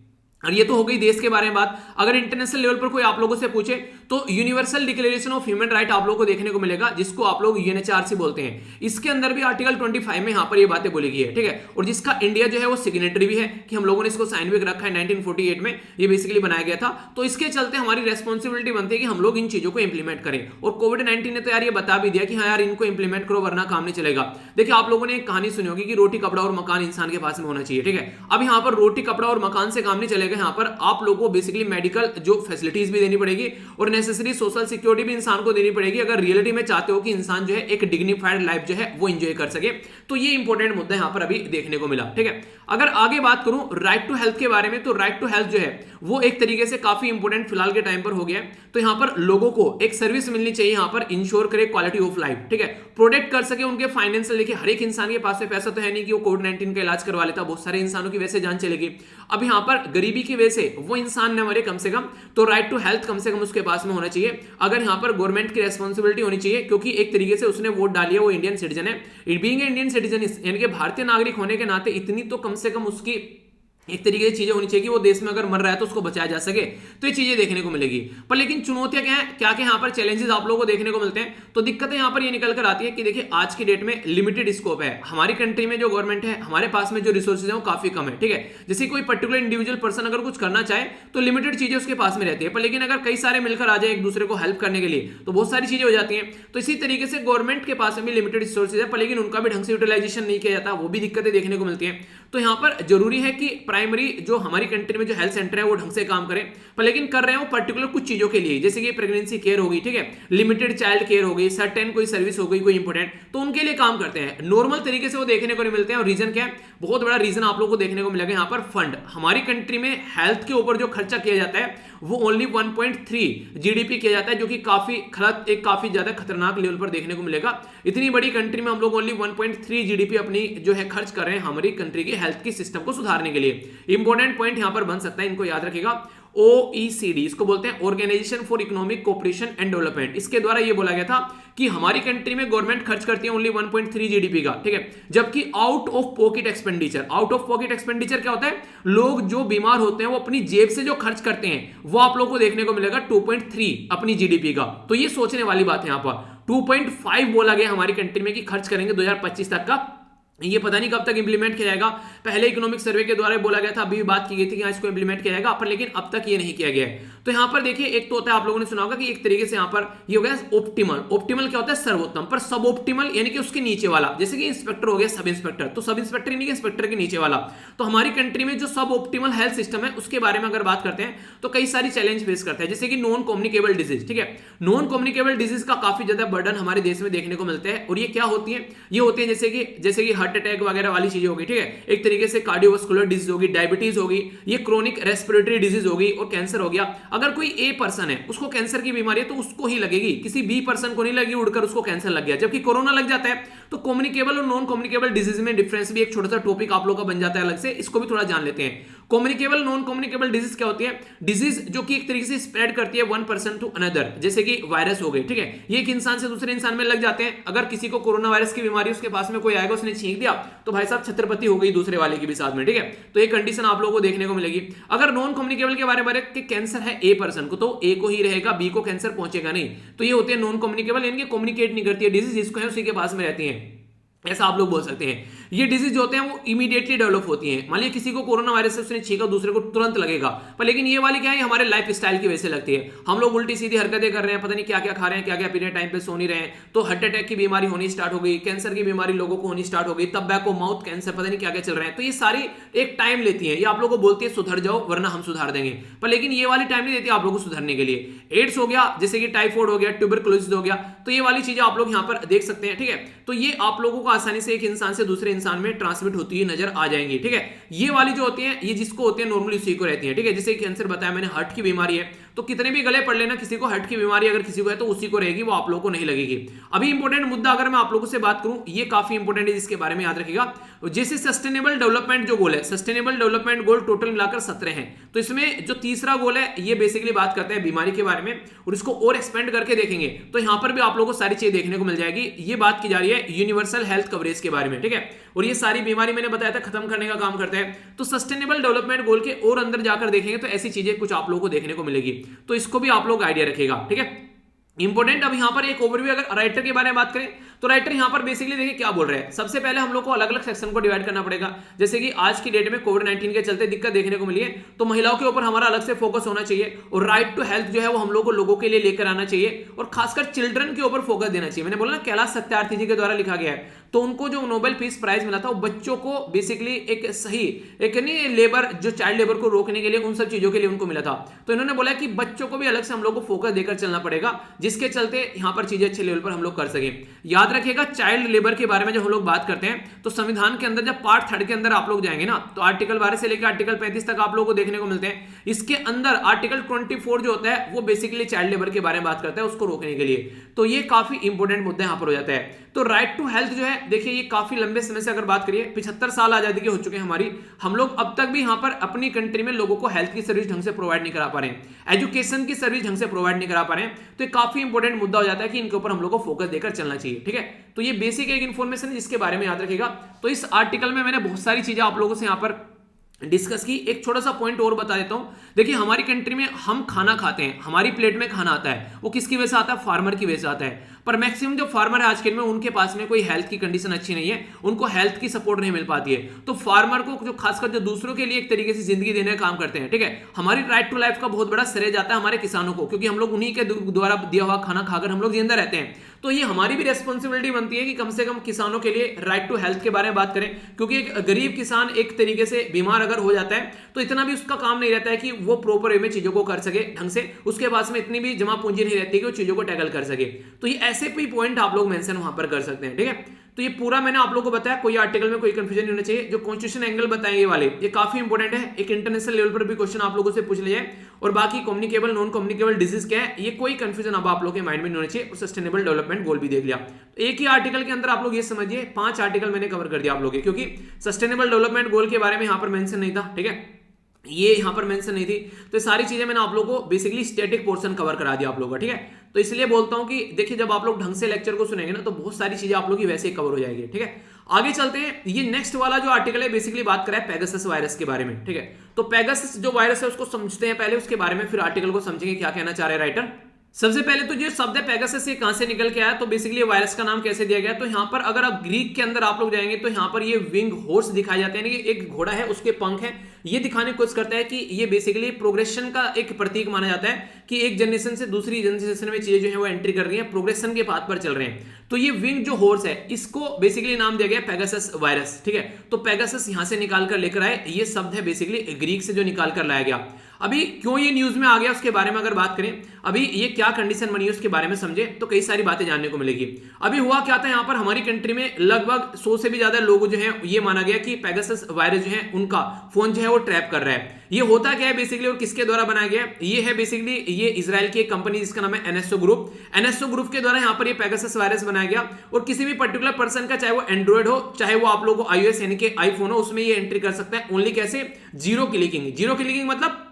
और ये तो हो गई देश के बारे में बात। अगर इंटरनेशनल लेवल पर कोई आप लोगों से पूछे तो universal declaration of human right आप लोगों को देखने को मिलेगा, जिसको आप लोग यूएनएचआरसी बोलते हैं। इसके अंदर भी आर्टिकल 25 में यहाँ पर ये बातें बोली गई है, ठीक है। और जिसका इंडिया जो है वो सिग्नेटरी भी है, कि हम लोगों ने इसको साइन भी रखा है 1948 में, ये बेसिकली बनाया गया था। तो इसके चलते हमारी रेस्पॉन्सिबिलिटी बनती है कि हम लोग इन चीजों को इंप्लीमेंट करें। और कोविड-19 ने तो यार ये बता भी दिया कि हाँ यार इनको इंप्लीमेंट करो वरना काम नहीं चलेगा। देखिए आप लोगों ने एक कहानी सुनी होगी कि रोटी कपड़ा और मकान इंसान के पास में होना चाहिए, ठीक है। अब यहाँ पर रोटी कपड़ा और मकान से काम नहीं चलेगा, यहाँ पर आप को बेसिकली मेडिकल जो फैसिलिटीज भी देनी पड़ेगी और नेसेसरी सोशल सिक्योरिटी भी इंसान को देनी पड़ेगी, अगर रियलिटी में चाहते हो कि इंसान जो है एक डिग्निफाइड लाइफ जो है वो एंजॉय कर सके। तो ये इंपॉर्टेंट मुद्दा यहां पर अभी देखने को मिला, ठीक है। अगर आगे बात करूं राइट टू हेल्थ के बारे में, तो राइट टू हेल्थ जो है वो एक तरीके से काफी इंपॉर्टेंट फिलहाल के टाइम पर हो गया है। तो यहां पर लोगों को एक सर्विस मिलनी चाहिए, यहां पर इंश्योर करे क्वालिटी ऑफ लाइफ, ठीक है, प्रोटेक्ट कर सके उनके फाइनेंशियल। देखिए हर एक इंसान के पास में पैसा तो है नहीं कि वो कोविड-19 का इलाज करवा लेता, बहुत सारे इंसानों की वैसे जान चलेगी। अब यहां पर गरीबी की वजह से वो इंसान न मरे कम से कम, तो राइट टू हेल्थ कम से कम उसके पास में होना चाहिए। अगर यहां पर गवर्नमेंट की रेस्पॉन्सिबिलिटी होनी चाहिए, क्योंकि एक तरीके से उसने वोट डाली है, वो इंडियन सिटीजन है, बीइंग इंडियन सिटीजन यानी कि भारतीय नागरिक होने के नाते इतनी तो कम से कम उसकी एक तरीके से चीजें होनी चाहिए कि वो देश में अगर मर रहा है तो उसको बचाया जा सके। तो ये चीजें देखने को मिलेगी। पर लेकिन चुनौतियां क्या है, क्या क्या यहाँ पर चैलेंजेस आप लोगों को देखने को मिलते हैं। तो दिक्कतें यहाँ पर ये निकल कर आती है कि देखिए आज की डेट में लिमिटेड स्कोप है, हमारी कंट्री में जो गवर्नमेंट है, हमारे पास में जो रिसोर्सेज है वो काफी कम है, ठीक है। जैसे कोई पर्टिकुलर इंडिविजुअल पर्सन अगर कुछ करना चाहे तो लिमिटेड चीजें उसके पास में रहती है, पर लेकिन अगर कई सारे मिलकर आ जाए एक दूसरे को हेल्प करने के लिए तो बहुत सारी चीजें हो जाती हैं। तो इसी तरीके से गवर्नमेंट के पास में भी लिमिटेड रिसोर्सेज है, पर लेकिन उनका भी ढंग से यूटिलाइजेशन नहीं किया जाता, वो भी दिक्कतें देखने को मिलती है। तो यहाँ पर जरूरी है कि प्राइमरी जो हमारी कंट्री में जो हेल्थ सेंटर है वो ढंग से काम करें, पर लेकिन कर रहे हैं वो पर्टिकुलर कुछ चीजों के लिए, जैसे कि प्रेगनेंसी केयर होगी, ठीक है, लिमिटेड चाइल्ड केयर हो गई, सर्टेन कोई सर्विस हो गई कोई इंपॉर्टेंट, तो उनके लिए काम करते हैं। नॉर्मल तरीके से वो देखने को नहीं मिलते हैं। और रीजन क्या है? बहुत बड़ा रीजन आप लोगों को देखने को मिलेगा यहाँ पर फंड। हमारी कंट्री में हेल्थ के ऊपर जो खर्चा किया जाता है वो ओनली 1.3 जीडीपी किया जाता है, जो कि काफी ज्यादा खतरनाक लेवल पर देखने को मिलेगा। इतनी बड़ी कंट्री में हम लोग ओनली 1.3 जीडीपी अपनी जो है खर्च कर रहे हैं हमारी कंट्री की हेल्थ की सिस्टम को सुधारने के लिए। इंपॉर्टेंट पॉइंट यहां पर बन सकता है, इनको याद रखिएगा। OECD इसको बोलते हैं organisation for economic cooperation and development. इसके द्वारा ये बोला गया था कि हमारी कंट्री में गवर्नमेंट खर्च करती है ओनली 1.3 जीडीपी का, ठीक है, जबकि आउट ऑफ पॉकेट एक्सपेंडिचर क्या होता है? लोग जो बीमार होते हैं वो अपनी जेब से जो खर्च करते हैं वो आप लोगों को देखने को मिलेगा 2.3 अपनी जीडीपी का। तो ये सोचने वाली बात है, यहां पर 2.5 बोला गया हमारी कंट्री में कि खर्च करेंगे 2025 तक का ये पता नहीं कब तक इंप्लीमेंट किया जाएगा। पहले इकोनॉमिक सर्वे के द्वारा बोला गया था, अभी भी बात की गई थी कि इसको इंप्लीमेंट किया जाएगा, पर लेकिन अब तक ये नहीं किया गया है। तो यहां पर देखिए, एक तो होता है, आप लोगों ने सुना होगा कि एक तरीके से यहां पर ये हो गया ऑप्टिमल। ऑप्टिमल क्या होता है? सर्वोत्तम। पर सब ऑप्टिमल यानी कि उसके नीचे वाला, जैसे कि इंस्पेक्टर हो गया सब इंस्पेक्टर, तो सब इंस्पेक्टर यानी कि इंस्पेक्टर के नीचे वाला। तो हमारी कंट्री में जो सब ऑप्टिमल हेल्थ सिस्टम है उसके बारे में अगर बात करते हैं तो कई सारी चैलेंज फेस करते हैं, जैसे कि नॉन कम्युनिकेबल डिजीज। ठीक है, नॉन कम्युनिकेबल डिजीज का काफी ज्यादा बर्डन हमारे देश में देखने को मिलते हैं। और ये क्या होती है? ये होती है जैसे कि हार्ट अटैक वगैरह वाली चीजें होगी। ठीक है, एक तरीके से कार्डियोवास्कुलर डिजीज होगी, डायबिटीज होगी, ये क्रोनिक रेस्पिरेटरी डिजीज होगी, और कैंसर हो गया। अगर कोई ए पर्सन है, उसको कैंसर की बीमारी है, तो उसको ही लगेगी, किसी बी पर्सन को नहीं लगी, उड़कर उसको कैंसर लग गया। जबकि कोरोना लग जाता है। तो कम्युनिकेबल और नॉन कम्युनिकेबल डिजीज में डिफरेंस भी एक छोटा सा टॉपिक आप लोग का बन जाता है अलग से, इसको भी थोड़ा जान लेते हैं। कम्युनिकेबल नॉन कम्युनिकेबल डिजीज क्या होती है? डिजीज जो कि एक तरीके से स्प्रेड करती है वन पर्सन टू अनदर, जैसे कि वायरस हो गए। ठीक है, ये एक इंसान से दूसरे इंसान में लग जाते हैं। अगर किसी को कोरोना वायरस की बीमारी, उसके पास में कोई आएगा, उसने छींक दिया, तो भाई साहब छत्रपति हो गई दूसरे वाले की भी साथ में। ठीक है, तो ये कंडीशन आप लोगों को देखने को मिलेगी। अगर नॉन कम्युनिकेबल के बारे में कि कैंसर है ए पर्सन को, तो ए को ही रहेगा, बी को कैंसर पहुंचेगा नहीं। तो ये होते हैं नॉन कम्युनिकेबल, यानी कि कम्युनिकेट नहीं करती है डिजीज, जिसको है उसी के पास में रहती है, ऐसा आप लोग बोल सकते हैं। ये डिजीज जो होते हैं वो इमीडिएटली डेवलप होती हैं। मान लीजिए किसी को कोरोना वायरस से उसने छींका, दूसरे को तुरंत लगेगा। पर लेकिन ये वाली क्या है? हमारे लाइफ स्टाइल की वजह से लगती है। हम लोग उल्टी सीधी हरकतें कर रहे हैं, पता नहीं क्या क्या खा रहे हैं, क्या क्या पी रहे हैं, टाइम पे सो नहीं रहे हैं, तो हार्ट अटैक की बीमारी होनी स्टार्ट हो गई, कैंसर की बीमारी लोगों को होनी स्टार्ट हो गई, टबैको, माउथ कैंसर, पता नहीं क्या क्या चल रहे हैं। तो ये सारी एक टाइम लेती है। ये आप लोगों को बोलती है सुधर जाओ वरना हम सुधार देंगे, पर लेकिन ये वाली टाइम नहीं देती आप लोगों को सुधरने के लिए। एड्स हो गया, जैसे कि टाइफाइड हो गया, ट्यूबरकुलोसिस हो गया, तो ये वाली चीजें आप लोग यहाँ पर देख सकते हैं। ठीक है, तो ये आप लोगों को आसानी से एक इंसान से दूसरे इंसान में ट्रांसमिट होती हुई नजर आ जाएंगी। ठीक है, ये वाली जो होती है, ये जिसको होती है नॉर्मली उसी को रहती है। ठीक है, जैसे कैंसर बताया मैंने, हार्ट की बीमारी है, तो कितने भी गले पड़ लेना, किसी को हार्ट की बीमारी अगर किसी को है तो उसी को रहेगी, वो आप लोगों को नहीं लगेगी। अभी इंपॉर्टेंट मुद्दा अगर मैं आप लोगों से बात करूं, ये काफी इंपॉर्टेंट है, जिसके बारे में याद रखिएगा। जैसे सस्टेनेबल डेवलपमेंट जो गोल है, सस्टेनेबल डेवलपमेंट गोल टोटल मिलाकर 17 है। तो इसमें जो तीसरा गोल है, ये बेसिकली बात करते हैं बीमारी के बारे में, और इसको और एक्सपेंड करके देखेंगे तो यहां पर भी आप लोगों को सारी चीजें देखने को मिल जाएगी। ये बात की जा रही है यूनिवर्सल हेल्थ कवरेज के बारे में। ठीक है, और ये सारी बीमारी मैंने बताया था खत्म करने का काम करते हैं। तो सस्टेनेबल डेवलपमेंट गोल के और अंदर जाकर देखेंगे तो ऐसी चीजें कुछ आप लोगों को देखने को मिलेगी, तो इसको भी आप लोग आइडिया रखिएगा। ठीक है, इंपॉर्टेंट। अब यहां पर एक ओवरव्यू, अगर राइटर के बारे में बात करें तो राइटर यहां पर बेसिकली देखिए क्या बोल रहे हैं। सबसे पहले हम लोग को अलग अलग सेक्शन को डिवाइड करना पड़ेगा। जैसे कि आज की डेट में कोविड-19 के चलते दिक्कत देखने को मिली है, तो महिलाओं के ऊपर हमारा अलग से फोकस होना चाहिए, और राइट टू हेल्थ जो है वो हम लोगों के लिए लेकर आना चाहिए, और खासकर चिल्ड्रन के ऊपर फोकस देना चाहिए। मैंने बोला ना, कैलाश सत्यार्थी जी के द्वारा लिखा गया है, तो उनको जो नोबेल पीस प्राइज मिला था वो बच्चों को बेसिकली एक सही, एक नहीं लेबर, जो चाइल्ड लेबर को रोकने के लिए, उन सब चीजों के लिए उनको मिला था। तो इन्होंने बोला कि बच्चों को भी अलग से हम लोग को फोकस देकर चलना पड़ेगा, जिसके चलते यहां पर चीजें अच्छे लेवल पर हम लोग कर सके। याद रखिएगा, चाइल्ड लेबर के बारे में जब हम लोग बात करते हैं तो संविधान के अंदर जब पार्ट 3 के अंदर आप लोग जाएंगे ना, तो आर्टिकल 12 से लेकर आर्टिकल 35 तक आप लोगों को देखने को मिलते हैं। इसके अंदर आर्टिकल 24 जो होता है वो बेसिकली चाइल्ड लेबर के बारे में बात करता है, उसको रोकने के लिए। तो ये काफी इंपॉर्टेंट मुद्दा यहां पर हो जाता है। तो राइट टू हेल्थ जो है, देखिए ये काफी लंबे समय से अगर बात करिए, 75 साल आजादी के हो चुके हैं हमारी, हम लोग अब तक भी यहां पर अपनी कंट्री में लोगों को हेल्थ की सर्विस ढंग से प्रोवाइड नहीं करा पा रहे हैं, एजुकेशन की सर्विस ढंग से प्रोवाइड नहीं करा पा रहे हैं। तो ये काफी इंपॉर्टेंट मुद्दा हो जाता है कि इनके ऊपर हम लोग को फोकस देकर चलना चाहिए। ठीक है, तो ये बेसिक एक इंफॉर्मेशन है जिसके बारे में याद रखिएगा। तो इस आर्टिकल में मैंने बहुत सारी चीजें आप लोगों से यहां पर डिस्कस की। एक छोटा सा पॉइंट और बता देता हूं। देखिए, हमारी कंट्री में हम खाना खाते हैं, हमारी प्लेट में खाना आता है, वो किसकी वजह से आता है? फार्मर की वजह से आता है। पर मैक्सिमम जो फार्मर है आज के दिन में, उनके पास में कोई हेल्थ की कंडीशन अच्छी नहीं है, उनको हेल्थ की सपोर्ट नहीं मिल पाती है। तो फार्मर को जो खासकर जो दूसरों के लिए एक तरीके से जिंदगी देने का काम करते हैं, ठीक है, हमारी राइट टू लाइफ का बहुत बड़ा श्रेय जाता है हमारे किसानों को, क्योंकि हम लोग उन्हीं के द्वारा दिया हुआ खाना खाकर हम लोग जिंदा रहते हैं। तो ये हमारी भी रेस्पॉन्सिबिलिटी बनती है कि कम से कम किसानों के लिए राइट टू हेल्थ के बारे में बात करें, क्योंकि एक गरीब किसान एक तरीके से बीमार अगर हो जाता है तो इतना भी उसका काम नहीं रहता है कि वो प्रॉपर वे में चीजों को कर सके ढंग से, उसके पास में इतनी भी जमा पूंजी नहीं रहती कि वो चीजों को टैकल कर सके। तो ये ऐसे कोई पॉइंट आप लोग मेंशन वहां पर कर सकते हैं। ठीक है, तो ये पूरा मैंने आप लोगों को बताया, कोई आर्टिकल में कोई कंफ्यूजन नहीं होना चाहिए। जो कॉन्स्टिट्यूशन एंगल बताएं ये वाले, ये काफी इंपॉर्टेंट है, एक इंटरनेशनल लेवल पर भी क्वेश्चन आप लोगों से पूछ लिया है। और बाकी कम्युनिकेबल नॉन कम्युनिकेबल डिजीज क्या है, ये कोई कंफ्यूजन अब आप लोगों के माइंड में नहीं होना चाहिए। और सस्टेनेबल डेवलपमेंट गोल भी देख लिया। तो एक ही आर्टिकल के अंदर आप लोग ये समझिए 5 आर्टिकल मैंने कवर कर दिया आप लोग, क्योंकि सस्टेनेबल डेवलपमेंट गोल के बारे में यहां पर मेंशन नहीं था। ठीक है, ये यहां पर मेंशन नहीं थी, तो सारी चीजें मैंने आप लोगों को बेसिकली स्टैटिक पोर्शन कवर करा दिया आप लोगों का। ठीक है, तो इसलिए बोलता हूं कि देखिए, जब आप लोग ढंग से लेक्चर को सुनेंगे ना तो बहुत सारी चीजें आप लोग की वैसे ही कवर हो जाएगी। ठीक है, आगे चलते हैं। ये नेक्स्ट वाला जो आर्टिकल है बेसिकली बात करा है पेगासस वायरस के बारे में। ठीक है, तो पेगासस जो वायरस है उसको समझते हैं पहले, उसके बारे में फिर आर्टिकल को समझेंगे क्या कहना चाह रहे हैं राइटर। सबसे पहले तो जो शब्द है पेगासस ये कहां से निकल के आया, तो बेसिकली वायरस का नाम कैसे दिया गया, तो यहाँ पर अगर आप ग्रीक के अंदर आप लोग जाएंगे तो यहाँ पर ये विंग हॉर्स दिखाए जाते हैं, एक घोड़ा है उसके पंख है, ये दिखाने की कोशिश करता है कि ये बेसिकली प्रोग्रेशन का एक प्रतीक माना जाता है कि एक जनरेशन से दूसरी जनरेशन में चीजें जो है वो एंट्री कर रही है, प्रोग्रेशन के पाथ पर चल रहे हैं। तो ये विंग जो हॉर्स है इसको बेसिकली नाम दिया गया पेगासस वायरस, ठीक है। तो पेगासस यहां से निकाल कर लेकर आए, ये शब्द है बेसिकली ग्रीक से जो निकाल कर लाया गया। अभी क्यों ये न्यूज में आ गया उसके बारे में अगर बात करें, अभी ये क्या कंडीशन बनी है उसके बारे में समझे तो कई सारी बातें जानने को मिलेगी। अभी हुआ क्या था, यहाँ पर हमारी कंट्री में लगभग 100 से भी ज्यादा लोग जो है ये माना गया कि पेगासस वायरस जो है उनका फोन जो है वो ट्रैप कर रहा है। ये होता क्या है बेसिकली और किसके द्वारा बनाया गया, ये है बेसिकली ये इजराइल की एक कंपनी जिसका नाम है एनएसओ ग्रुप। एनएसओ ग्रुप के द्वारा यहाँ पर ये पेगासस वायरस बनाया गया और किसी भी पर्टिकुलर पर्सन का, चाहे वो एंड्रॉइड हो चाहे वो आप लोगों को iOS यानी कि आईफोन हो, उसमें ये एंट्री कर सकता है। ओनली कैसे, जीरो क्लिकिंग। जीरो क्लिकिंग मतलब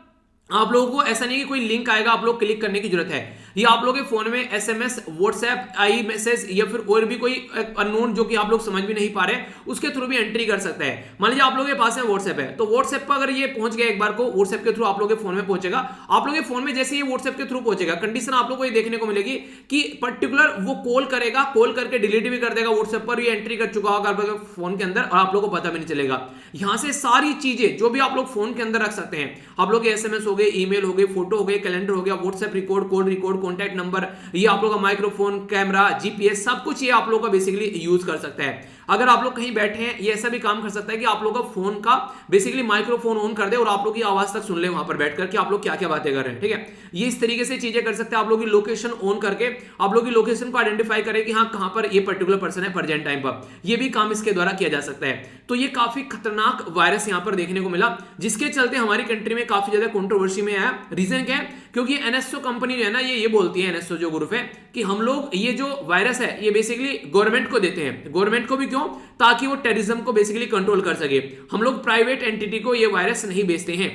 आप लोगों को ऐसा नहीं कि कोई लिंक आएगा आप लोग क्लिक करने की जरूरत है, ये आप लोगों के फोन में एसएमएस, व्हाट्सएप, आई मैसेज या फिर और भी कोई अननोन जो कि आप लोग समझ भी नहीं पा रहे उसके थ्रू भी एंट्री कर सकता है। मान लीजिए आप लोगों के पास में व्हाट्सएप है, तो व्हाट्सएप पर अगर ये पहुंच गया एक बार को, व्हाट्सएप के थ्रू आप लोगों के फोन में पहुंचेगा, आप लोगों के फोन में जैसे ये व्हाट्सएप के थ्रू पहुंचेगा, कंडीशन आप लोग को ये देखने को मिलेगी कि पर्टिकुलर वो कॉल करेगा, कॉल करके डिलीट भी कर देगा, व्हाट्सएप पर ये एंट्री कर चुका होगा फोन के अंदर और आप लोग को पता भी नहीं चलेगा। यहां से सारी चीजें जो भी आप लोग फोन के अंदर रख सकते हैं, आप लोग के एसएमएस हो गए, ईमेल हो गए, फोटो हो गए, कैलेंडर हो गया, WhatsApp record, call record, contact number, ये आप लोग का माइक्रोफोन, कैमरा, जीपीएस, सब कुछ ये आप लोग का बेसिकली यूज कर सकता है। अगर आप लोग कहीं बैठे हैं, ये ऐसा भी काम कर सकता है कि आप लोग का फोन का बेसिकली माइक्रोफोन ऑन कर दे और आप लोग की आवाज तक सुन ले वहां पर बैठकर कि आप लोग क्या क्या बातें कर रहे हैं, ठीक है। ये इस तरीके से चीजें कर सकते हैं। आप लोग की लोकेशन ऑन करके आप लोग की लोकेशन को आइडेंटिफाई करें कि हाँ कहां पर ये पर्टिकुलर पर्सन है प्रेजेंट टाइम पर, ये भी काम इसके द्वारा किया जा सकता है। तो ये काफी खतरनाक वायरस यहां पर देखने को मिला, जिसके चलते हमारी कंट्री में काफी ज्यादा कंट्रोवर्सी में आया। रीजन क्या है, क्योंकि एनएसओ कंपनी जो है ना, ये बोलती है, एनएसओ जो ग्रुप है, कि हम लोग ये जो वायरस है ये बेसिकली गवर्नमेंट को देते हैं। गवर्नमेंट को भी क्यों, ताकि वो टेररिज्म को बेसिकली कंट्रोल कर सके। हम लोग प्राइवेट एंटिटी को ये वायरस नहीं बेचते हैं,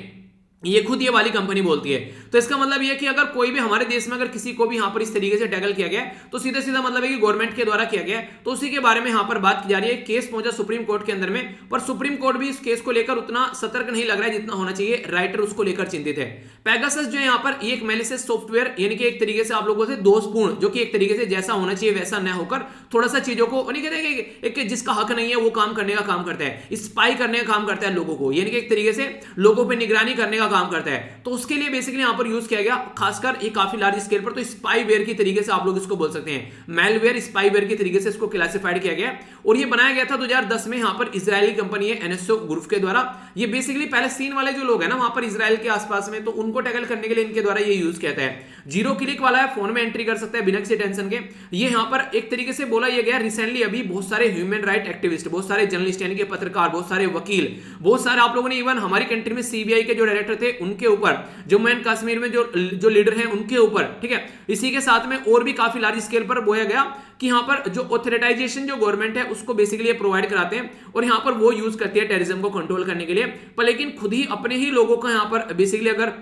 ये खुद ये वाली कंपनी बोलती है। तो इसका मतलब ये है कि अगर कोई भी हमारे देश में अगर किसी को भी यहां पर इस तरीके से टैकल किया गया तो सीधा सीधा मतलब है कि गवर्नमेंट के द्वारा किया गया। तो उसी के बारे में यहां पर बात की जा रही है। केस पहुंचा सुप्रीम कोर्ट के अंदर में, पर सुप्रीम कोर्ट भी इस केस को लेकर उतना सतर्क नहीं लग रहा है जितना होना चाहिए। राइटर उसको लेकर चिंतित है। पेगासस जो है यहाँ पर एक मैलिशियस सॉफ्टवेयर, यानी कि एक तरीके से आप लोगों से दोषपूर्ण, जो कि एक तरीके से जैसा होना चाहिए वैसा न होकर थोड़ा सा चीजों को नहीं कहते एक जिसका हक नहीं है वो काम करने का काम करता है, स्पाई करने का काम करता है लोगों को, यानी कि एक तरीके से लोगों पर निगरानी करने का काम करता है। तो उसके लिए बेसिकली यहां पर यूज किया गया, खासकर ये काफी लार्ज स्केल पर, तो स्पाईवेयर की तरीके से आप लोग इसको बोल सकते हैं, मेलवेयर स्पाईवेयर की तरीके से इसको क्लासिफाइड किया गया और ये बनाया गया था 2010 में। यहां पर इजरायली कंपनी है एनएसओ ग्रुप के द्वारा। ये बेसिकली पैलेस्टीन वाले जो लोग हैं ना वहां पर इजराइल के आसपास में, तो उनको टैकल करने के लिए इनके द्वारा ये यूज किया है। जीरो क्लिक वाला है, फोन में एंट्री कर सकता है बिना किसी टेंशन के। ये यहां पर एक तरीके से बोला यह गया, रिसेंटली अभी बहुत सारे ह्यूमन राइट एक्टिविस्ट, बहुत सारे जर्नलिस्ट यानी कि पत्रकार, बहुत सारे वकील, बहुत सारे आप लोगों ने, इवन हमारी कंट्री में सीबीआई के जो डायरेक्टर थे उनके ऊपर, जम्मू एंड कश्मीर में जो लीडर हैं उनके ऊपर, ठीक है। इसी के साथ में और भी काफी लार्ज स्केल पर बोया गया कि यहां पर जो ऑथराइजेशन जो गवर्नमेंट है उसको बेसिकली प्रोवाइड कराते हैं और यहां पर वो यूज करती है टेररिज्म को कंट्रोल करने के लिए। पर लेकिन खुद ही अपने ही लोगों का यहां पर बेसिकली अगर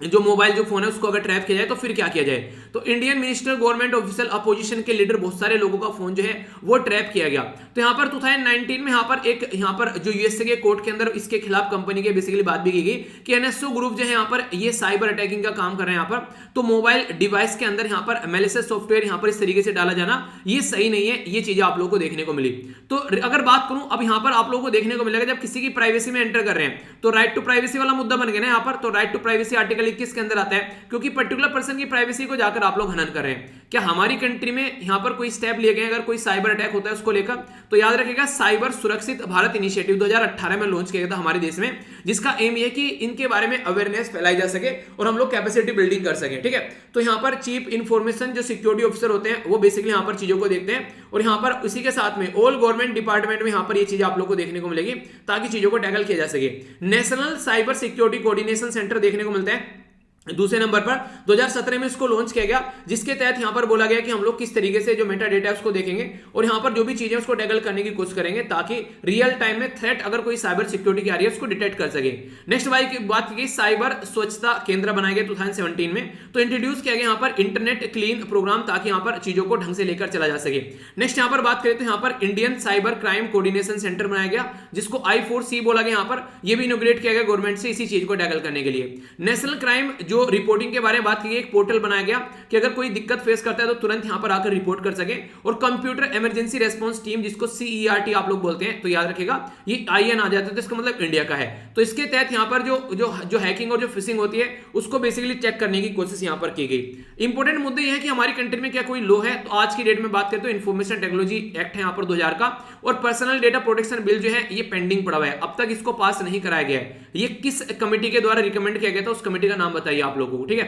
जो मोबाइल जो फोन है उसको अगर ट्रैप किया जाए तो फिर क्या किया जाए। तो Indian minister, government official, opposition के लीडर, बहुत सारे लोगों का फोन जो है वो ट्रैप किया गया। तो यहाँ पर 2019 में यहाँ पर जो यूएसए के कोर्ट के अंदर इसके खिलाफ कंपनी के बेसिकली बात भी की गई कि एनएसओ ग्रुप जो है यहाँ पर ये साइबर अटैकिंग का काम कर रहे हैं यहाँ पर। तो मोबाइल डिवाइस के अंदर यहाँ पर मैलिशियस सॉफ्टवेयर यहाँ पर इस तरीके से डाला जाना ये सही नहीं है। ये चीजें आप लोगों को देखने को मिली। तो अगर बात करूं अब यहाँ पर आप लोगों को देखने को मिलेगा जब किसी की प्राइवेसी में एंटर कर रहे हैं तो राइट टू प्राइवेसी वाला मुद्दा बन गया ना यहाँ पर। तो राइट टू प्राइवेसी आर्टिकल 21 के अंदर आता है, क्योंकि पर्टिकुलर पर्सन की प्राइवेसी को जाकर आप लोग हनन कर रहे हैं। क्या हमारी कंट्री में यहां पर कोई स्टेप लिए गए अगर कोई साइबर अटैक होता है उसको लेकर? तो याद रखिएगा, साइबर सुरक्षित भारत इनिशिएटिव 2018 में लॉन्च किया गया था हमारे देश में, जिसका एम यह कि इनके बारे में अवेयरनेस फैलाई जा सके और हम लोग कैपेसिटी बिल्डिंग कर सके, ठीक है। तो यहां पर चीफ इंफॉर्मेशन जो सिक्योरिटी ऑफिसर होते हैं वो बेसिकली यहां पर चीजों को देखते हैं और यहां पर उसी के साथ में ऑल गवर्नमेंट डिपार्टमेंट में यहां पर ये चीजें आप लोग को देखने को मिलेगी ताकि चीजों को टैकल किया जा सके। National cyber security coordination centre देखने को मिलता है दूसरे नंबर पर। 2017 में इसको लॉन्च किया गया, जिसके तहत यहां पर बोला गया कि हम लोग किस तरीके से जो मेटा डेटा है उसको देखेंगे और यहां पर जो भी चीजें उसको टैकल करने की कोशिश करेंगे ताकि रियल टाइम में थ्रेट अगर कोई साइबर सिक्योरिटी की आ रही है उसको डिटेक्ट कर सके। नेक्स्ट बात की गई साइबर स्वच्छता केंद्र बनाया गया 2017 में। तो इंट्रोड्यूस किया गया यहाँ पर इंटरनेट क्लीन प्रोग्राम ताकि यहाँ पर चीजों को ढंग से लेकर चला जा सके। नेक्स्ट यहाँ पर बात करें तो यहाँ पर Indian cyber crime coordination centre बनाया गया, जिसको I4C बोला गया। यहाँ पर यह भी इनोग्रेट किया गया गवर्नमेंट से इसी चीज को टैकल करने के लिए। नेशनल क्राइम जो रिपोर्टिंग के बारे में बात की गई, एक पोर्टल बनाया गया कि अगर कोई दिक्कत फेस करता है तो तुरंत यहां पर आकर रिपोर्ट कर सके। और कंप्यूटर इमरजेंसी रेस्पॉन्स टीम, जिसको CERT आप लोग बोलते हैं, तो याद रखिएगा ये IN आ जाता है तो इसका मतलब इंडिया का है। तो इसके तहत यहां पर जो हैकिंग और जो फिशिंग होती है उसको बेसिकली चेक करने की कोशिश यहां पर की गई। इंपॉर्टेंट मुद्दे यह है कि हमारी कंट्री में क्या कोई लॉ है, तो आज की डेट में बात करें तो इंफॉर्मेशन टेक्नोलॉजी एक्ट है यहां पर 2000 का, और पर्सनल डेटा प्रोटेक्शन बिल जो है ये पेंडिंग पड़ा हुआ है, अब तक इसको पास नहीं कराया गया है। ये किस कमेटी के द्वारा रिकमेंड किया गया था, उस कमेटी का नाम बताइए आप लोगों को, ठीक है,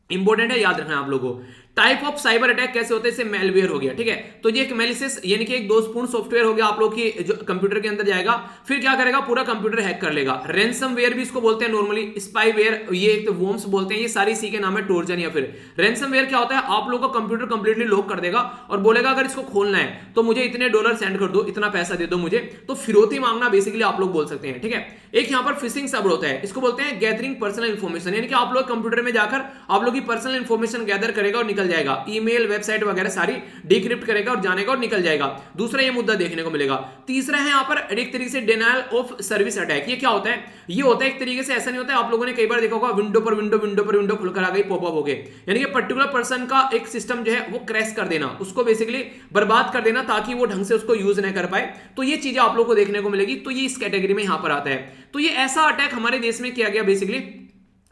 इंपॉर्टेंट है, याद रखना है आप लोगों को। टाइप ऑफ साइबर अटैक कैसे होते हैं, जैसे मेलवेयर हो गया, ठीक है, तो ये एक मैलिशियस यानी कि एक दोषपूर्ण सॉफ्टवेयर हो गया आप लोग की जो कंप्यूटर के अंदर जाएगा, फिर क्या करेगा, पूरा कंप्यूटर हैक कर लेगा। रैंसमवेयर भी इसको बोलते हैं नॉर्मली, स्पाईवेयर, ये एक तो वॉर्म्स बोलते हैं, ये सारी इसी के नाम है, ट्रोजन या फिर रैंसमवेयर। क्या होता है, आप लोग का कंप्यूटर कंप्लीटली लॉक कर देगा और बोलेगा अगर इसको खोलना है तो मुझे इतने डॉलर सेंड कर दो, इतना पैसा दे दो मुझे, तो फिरौती मांगना बेसिकली आप लोग बोल सकते हैं, ठीक है। एक यहां पर फिशिंग शब्द होता है, इसको बोलते हैं गैदरिंग पर्सनल इंफॉर्मेशन, यानी कि आप लोग कंप्यूटर में जाकर आप लोग की पर्सनल इंफॉर्मेशन गैदर करेगा और निकल जाएगा, ईमेल वेबसाइट वगैरह सारी डिक्रिप्ट करेगा और जानेगा और निकल जाएगा। दूसरा ये मुद्दा देखने को मिलेगा। तीसरा है यहां पर एक तरीके से डिनायल ऑफ सर्विस अटैक। ये क्या होता है, ये होता है एक तरीके से, ऐसा नहीं होता है, आप लोगों ने कई बार देखा होगा विंडो पर विंडो खुलकर आ गई, पॉपअप हो गए, यानी कि पर्टिकुलर पर्सन का एक सिस्टम जो है वो क्रैश कर देना, उसको बेसिकली बर्बाद कर देना ताकि वो ढंग से उसको यूज नहीं कर पाए। तो ये चीजें आप लोग को देखने को मिलेगी, तो ये इस कैटेगरी में यहां पर आता है। तो ये ऐसा अटैक हमारे देश में किया गया बेसिकली।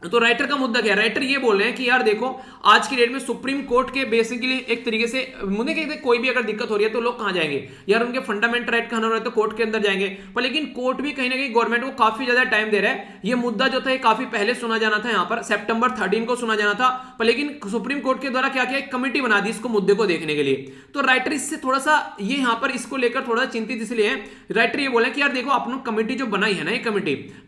तो राइटर का मुद्दा क्या है, राइटर ये बोल रहे हैं कि यार देखो आज की डेट में सुप्रीम कोर्ट के बेसिकली एक तरीके से मुद्दे के कोई भी अगर दिक्कत हो रही है तो लोग कहां जाएंगे यार, उनके फंडामेंटल राइट का है तो कोर्ट के अंदर जाएंगे। पर लेकिन कोर्ट भी कहीं ना कहीं गवर्नमेंट को काफी ज्यादा टाइम दे रहा है। ये मुद्दा जो था ये काफी पहले सुना जाना था, यहां पर सितंबर 13 को सुना जाना था, पर लेकिन सुप्रीम कोर्ट के द्वारा क्या किया, एक कमेटी बना दी इसको मुद्दे को देखने के लिए। तो राइटर इससे थोड़ा सा ये यहां पर इसको लेकर थोड़ा चिंतित इसलिए है, राइटर ये बोले कि यार देखो अपनी कमेटी जो बनाई है ना, ये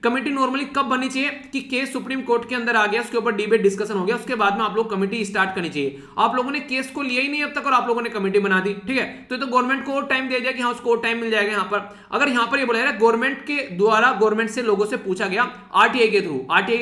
कमेटी नॉर्मली कब बननी चाहिए कि केस सुप्रीम कोर्ट के अंदर आ गया, उसके ऊपर डिबेट डिस्कशन हो गया, उसके बाद में आप लोग कमेटी स्टार्ट करनी चाहिए। आप लोगों ने केस को लिया ही नहीं अब तक और आप लोगों ने कमेटी बना दी, ठीक है, तो गवर्नमेंट को टाइम दे दिया कि हाँ उसको टाइम मिल जाएगा। यहां पर अगर यहां पर ये बोला है गवर्नमेंट के द्वारा, गवर्नमेंट से लोगों से पूछा गया आरटीआई के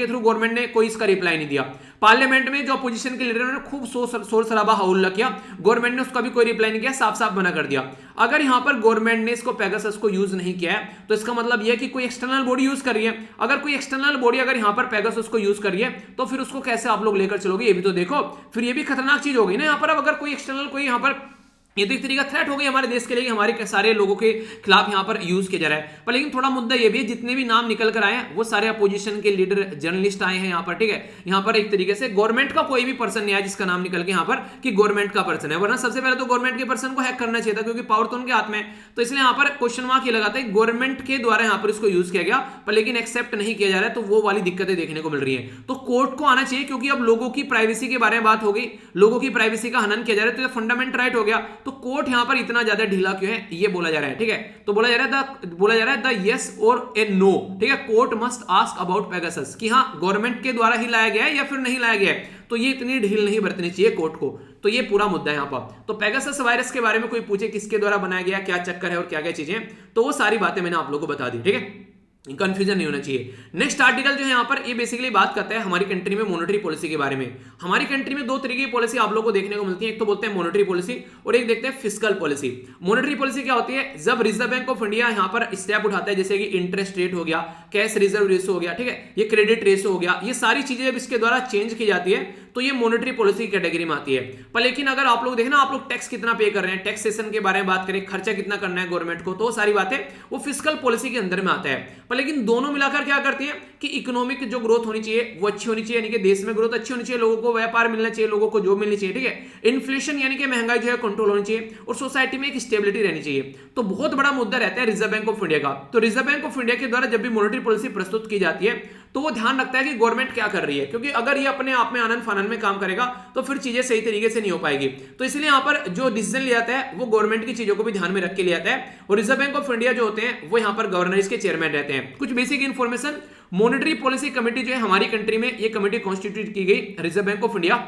थ्रू गवर्नमेंट ने कोई इसका रिप्लाई नहीं दिया। पार्लियामेंट में जो अपोजिशन के लीडर ने खूब शोर शराबा हौला किया, गवर्नमेंट ने उसका भी कोई रिप्लाई नहीं किया, साफ साफ मना कर दिया। अगर यहां पर गवर्नमेंट ने इसको पेगासस को यूज नहीं किया है तो इसका मतलब यह है कि कोई एक्सटर्नल बॉडी यूज कर रही है। अगर कोई एक्सटर्नल बॉडी अगर यहां पर पेगासस को यूज कर रही है तो फिर उसको कैसे आप लोग लेकर चलोगे, ये भी तो देखो, फिर ये भी खतरनाक चीज होगी ना यहां पर। अब अगर कोई एक्सटर्नल कोई यहां पर, ये तो एक तरीका थ्रेट हो गई हमारे देश के लिए, हमारे सारे लोगों के खिलाफ यहां पर यूज किया जा रहा है। पर लेकिन थोड़ा मुद्दा ये भी है, जितने भी नाम निकल कर आए हैं वो सारे अपोजिशन के लीडर जर्नलिस्ट आए हैं यहां पर, ठीक है। यहां पर एक तरीके से गवर्नमेंट का कोई भी पर्सन नहीं आया जिसका नाम निकल के यहां पर कि गवर्नमेंट का पर्सन है, वरना सबसे पहले तो गवर्नमेंट के पर्सन को हैक करना चाहिए था क्योंकि पावर तो उनके हाथ में। तो इसलिए यहां पर क्वेश्चन मार्क ये लगाता है गवर्नमेंट के द्वारा यहां पर इसको यूज किया गया, पर लेकिन एक्सेप्ट नहीं किया जा रहा है, तो वो वाली दिक्कतें देखने को मिल रही है। तो कोर्ट को आना चाहिए क्योंकि अब लोगों की प्राइवेसी के बारे में बात हो गई, लोगों की प्राइवेसी का हनन किया जा रहा है, तो फंडामेंटल राइट हो गया। तो कोर्ट यहां पर इतना ज्यादा ढीला क्यों है ये बोला जा रहा है, ठीक है। तो बोला जा रहा है द यस और ए नो, ठीक है, court must ask about Pegasus कि हां गवर्नमेंट के द्वारा ही लाया गया है या फिर नहीं लाया गया है। तो ये इतनी ढील नहीं बरतनी चाहिए कोर्ट को। तो ये पूरा मुद्दा है यहां पर। तो पेगासस वायरस के बारे में कोई पूछे किसके द्वारा बनाया गया, क्या चक्कर है और क्या क्या चीजें, तो वो सारी बातें मैंने आप लोगों को बता दी, ठीक है, कंफ्यूजन नहीं होना चाहिए। नेक्स्ट आर्टिकल जो है यहाँ पर ये बेसिकली बात करता है हमारी कंट्री में मॉनेटरी पॉलिसी के बारे में। हमारी कंट्री में दो तरीके की पॉलिसी आप लोगों को देखने को मिलती है, एक तो बोलते हैं मॉनेटरी पॉलिसी और एक देखते हैं फिस्कल पॉलिसी। मॉनेटरी पॉलिसी क्या होती है, जब रिजर्व बैंक ऑफ इंडिया यहाँ पर स्टेप उठाता है, जैसे कि इंटरेस्ट रेट हो गया, कैश रिजर्व रेशो हो गया, ठीक है, ये क्रेडिट रेशो हो गया, ये सारी चीजें जब इसके द्वारा चेंज की जाती है तो ये मॉनेटरी पॉलिसी कैटेगरी में आती है। पर लेकिन अगर आप लोग देखना आप लोग टैक्स कितना पे कर रहे हैं, टैक्सेशन के बारे में बात करें, खर्चा कितना करना है गवर्नमेंट को, तो सारी बातें वो फिस्कल पॉलिसी के अंदर में आता है। पर लेकिन दोनों मिलाकर क्या करती है कि इकोनॉमिक जो ग्रोथ होनी चाहिए वो अच्छी होनी चाहिए, यानी कि देश में ग्रोथ अच्छी होनी चाहिए, लोगों को व्यापार मिलना चाहिए, लोगों को जॉब मिलनी चाहिए, ठीक है, इन्फ्लेशन यानी कि महंगाई जो है कंट्रोल होनी चाहिए और सोसाइटी में एक स्टेबिलिटी रहनी चाहिए। तो बहुत बड़ा मुद्दा रहता है रिजर्व बैंक ऑफ इंडिया का। तो रिजर्व बैंक ऑफ इंडिया के द्वारा जब भी मॉनेटरी पॉलिसी प्रस्तुत की जाती है तो वो ध्यान रखता है कि गवर्नमेंट क्या कर रही है, क्योंकि अगर ये अपने आप में आनंद फानंद में काम करेगा तो फिर चीजें सही तरीके से नहीं हो पाएगी। तो इसलिए यहां पर जो डिसीजन लिया जाता है वो गवर्नमेंट की चीजों को भी ध्यान में रख के लिया जाता है। और रिजर्व बैंक ऑफ इंडिया जो होते हैं वो यहां पर गवर्नर इसके चेयरमैन रहते हैं। कुछ basic information, monetary policy committee जो है हमारी कंट्री में ये कमेटी कॉन्स्टिट्यूट की गई रिजर्व बैंक ऑफ इंडिया,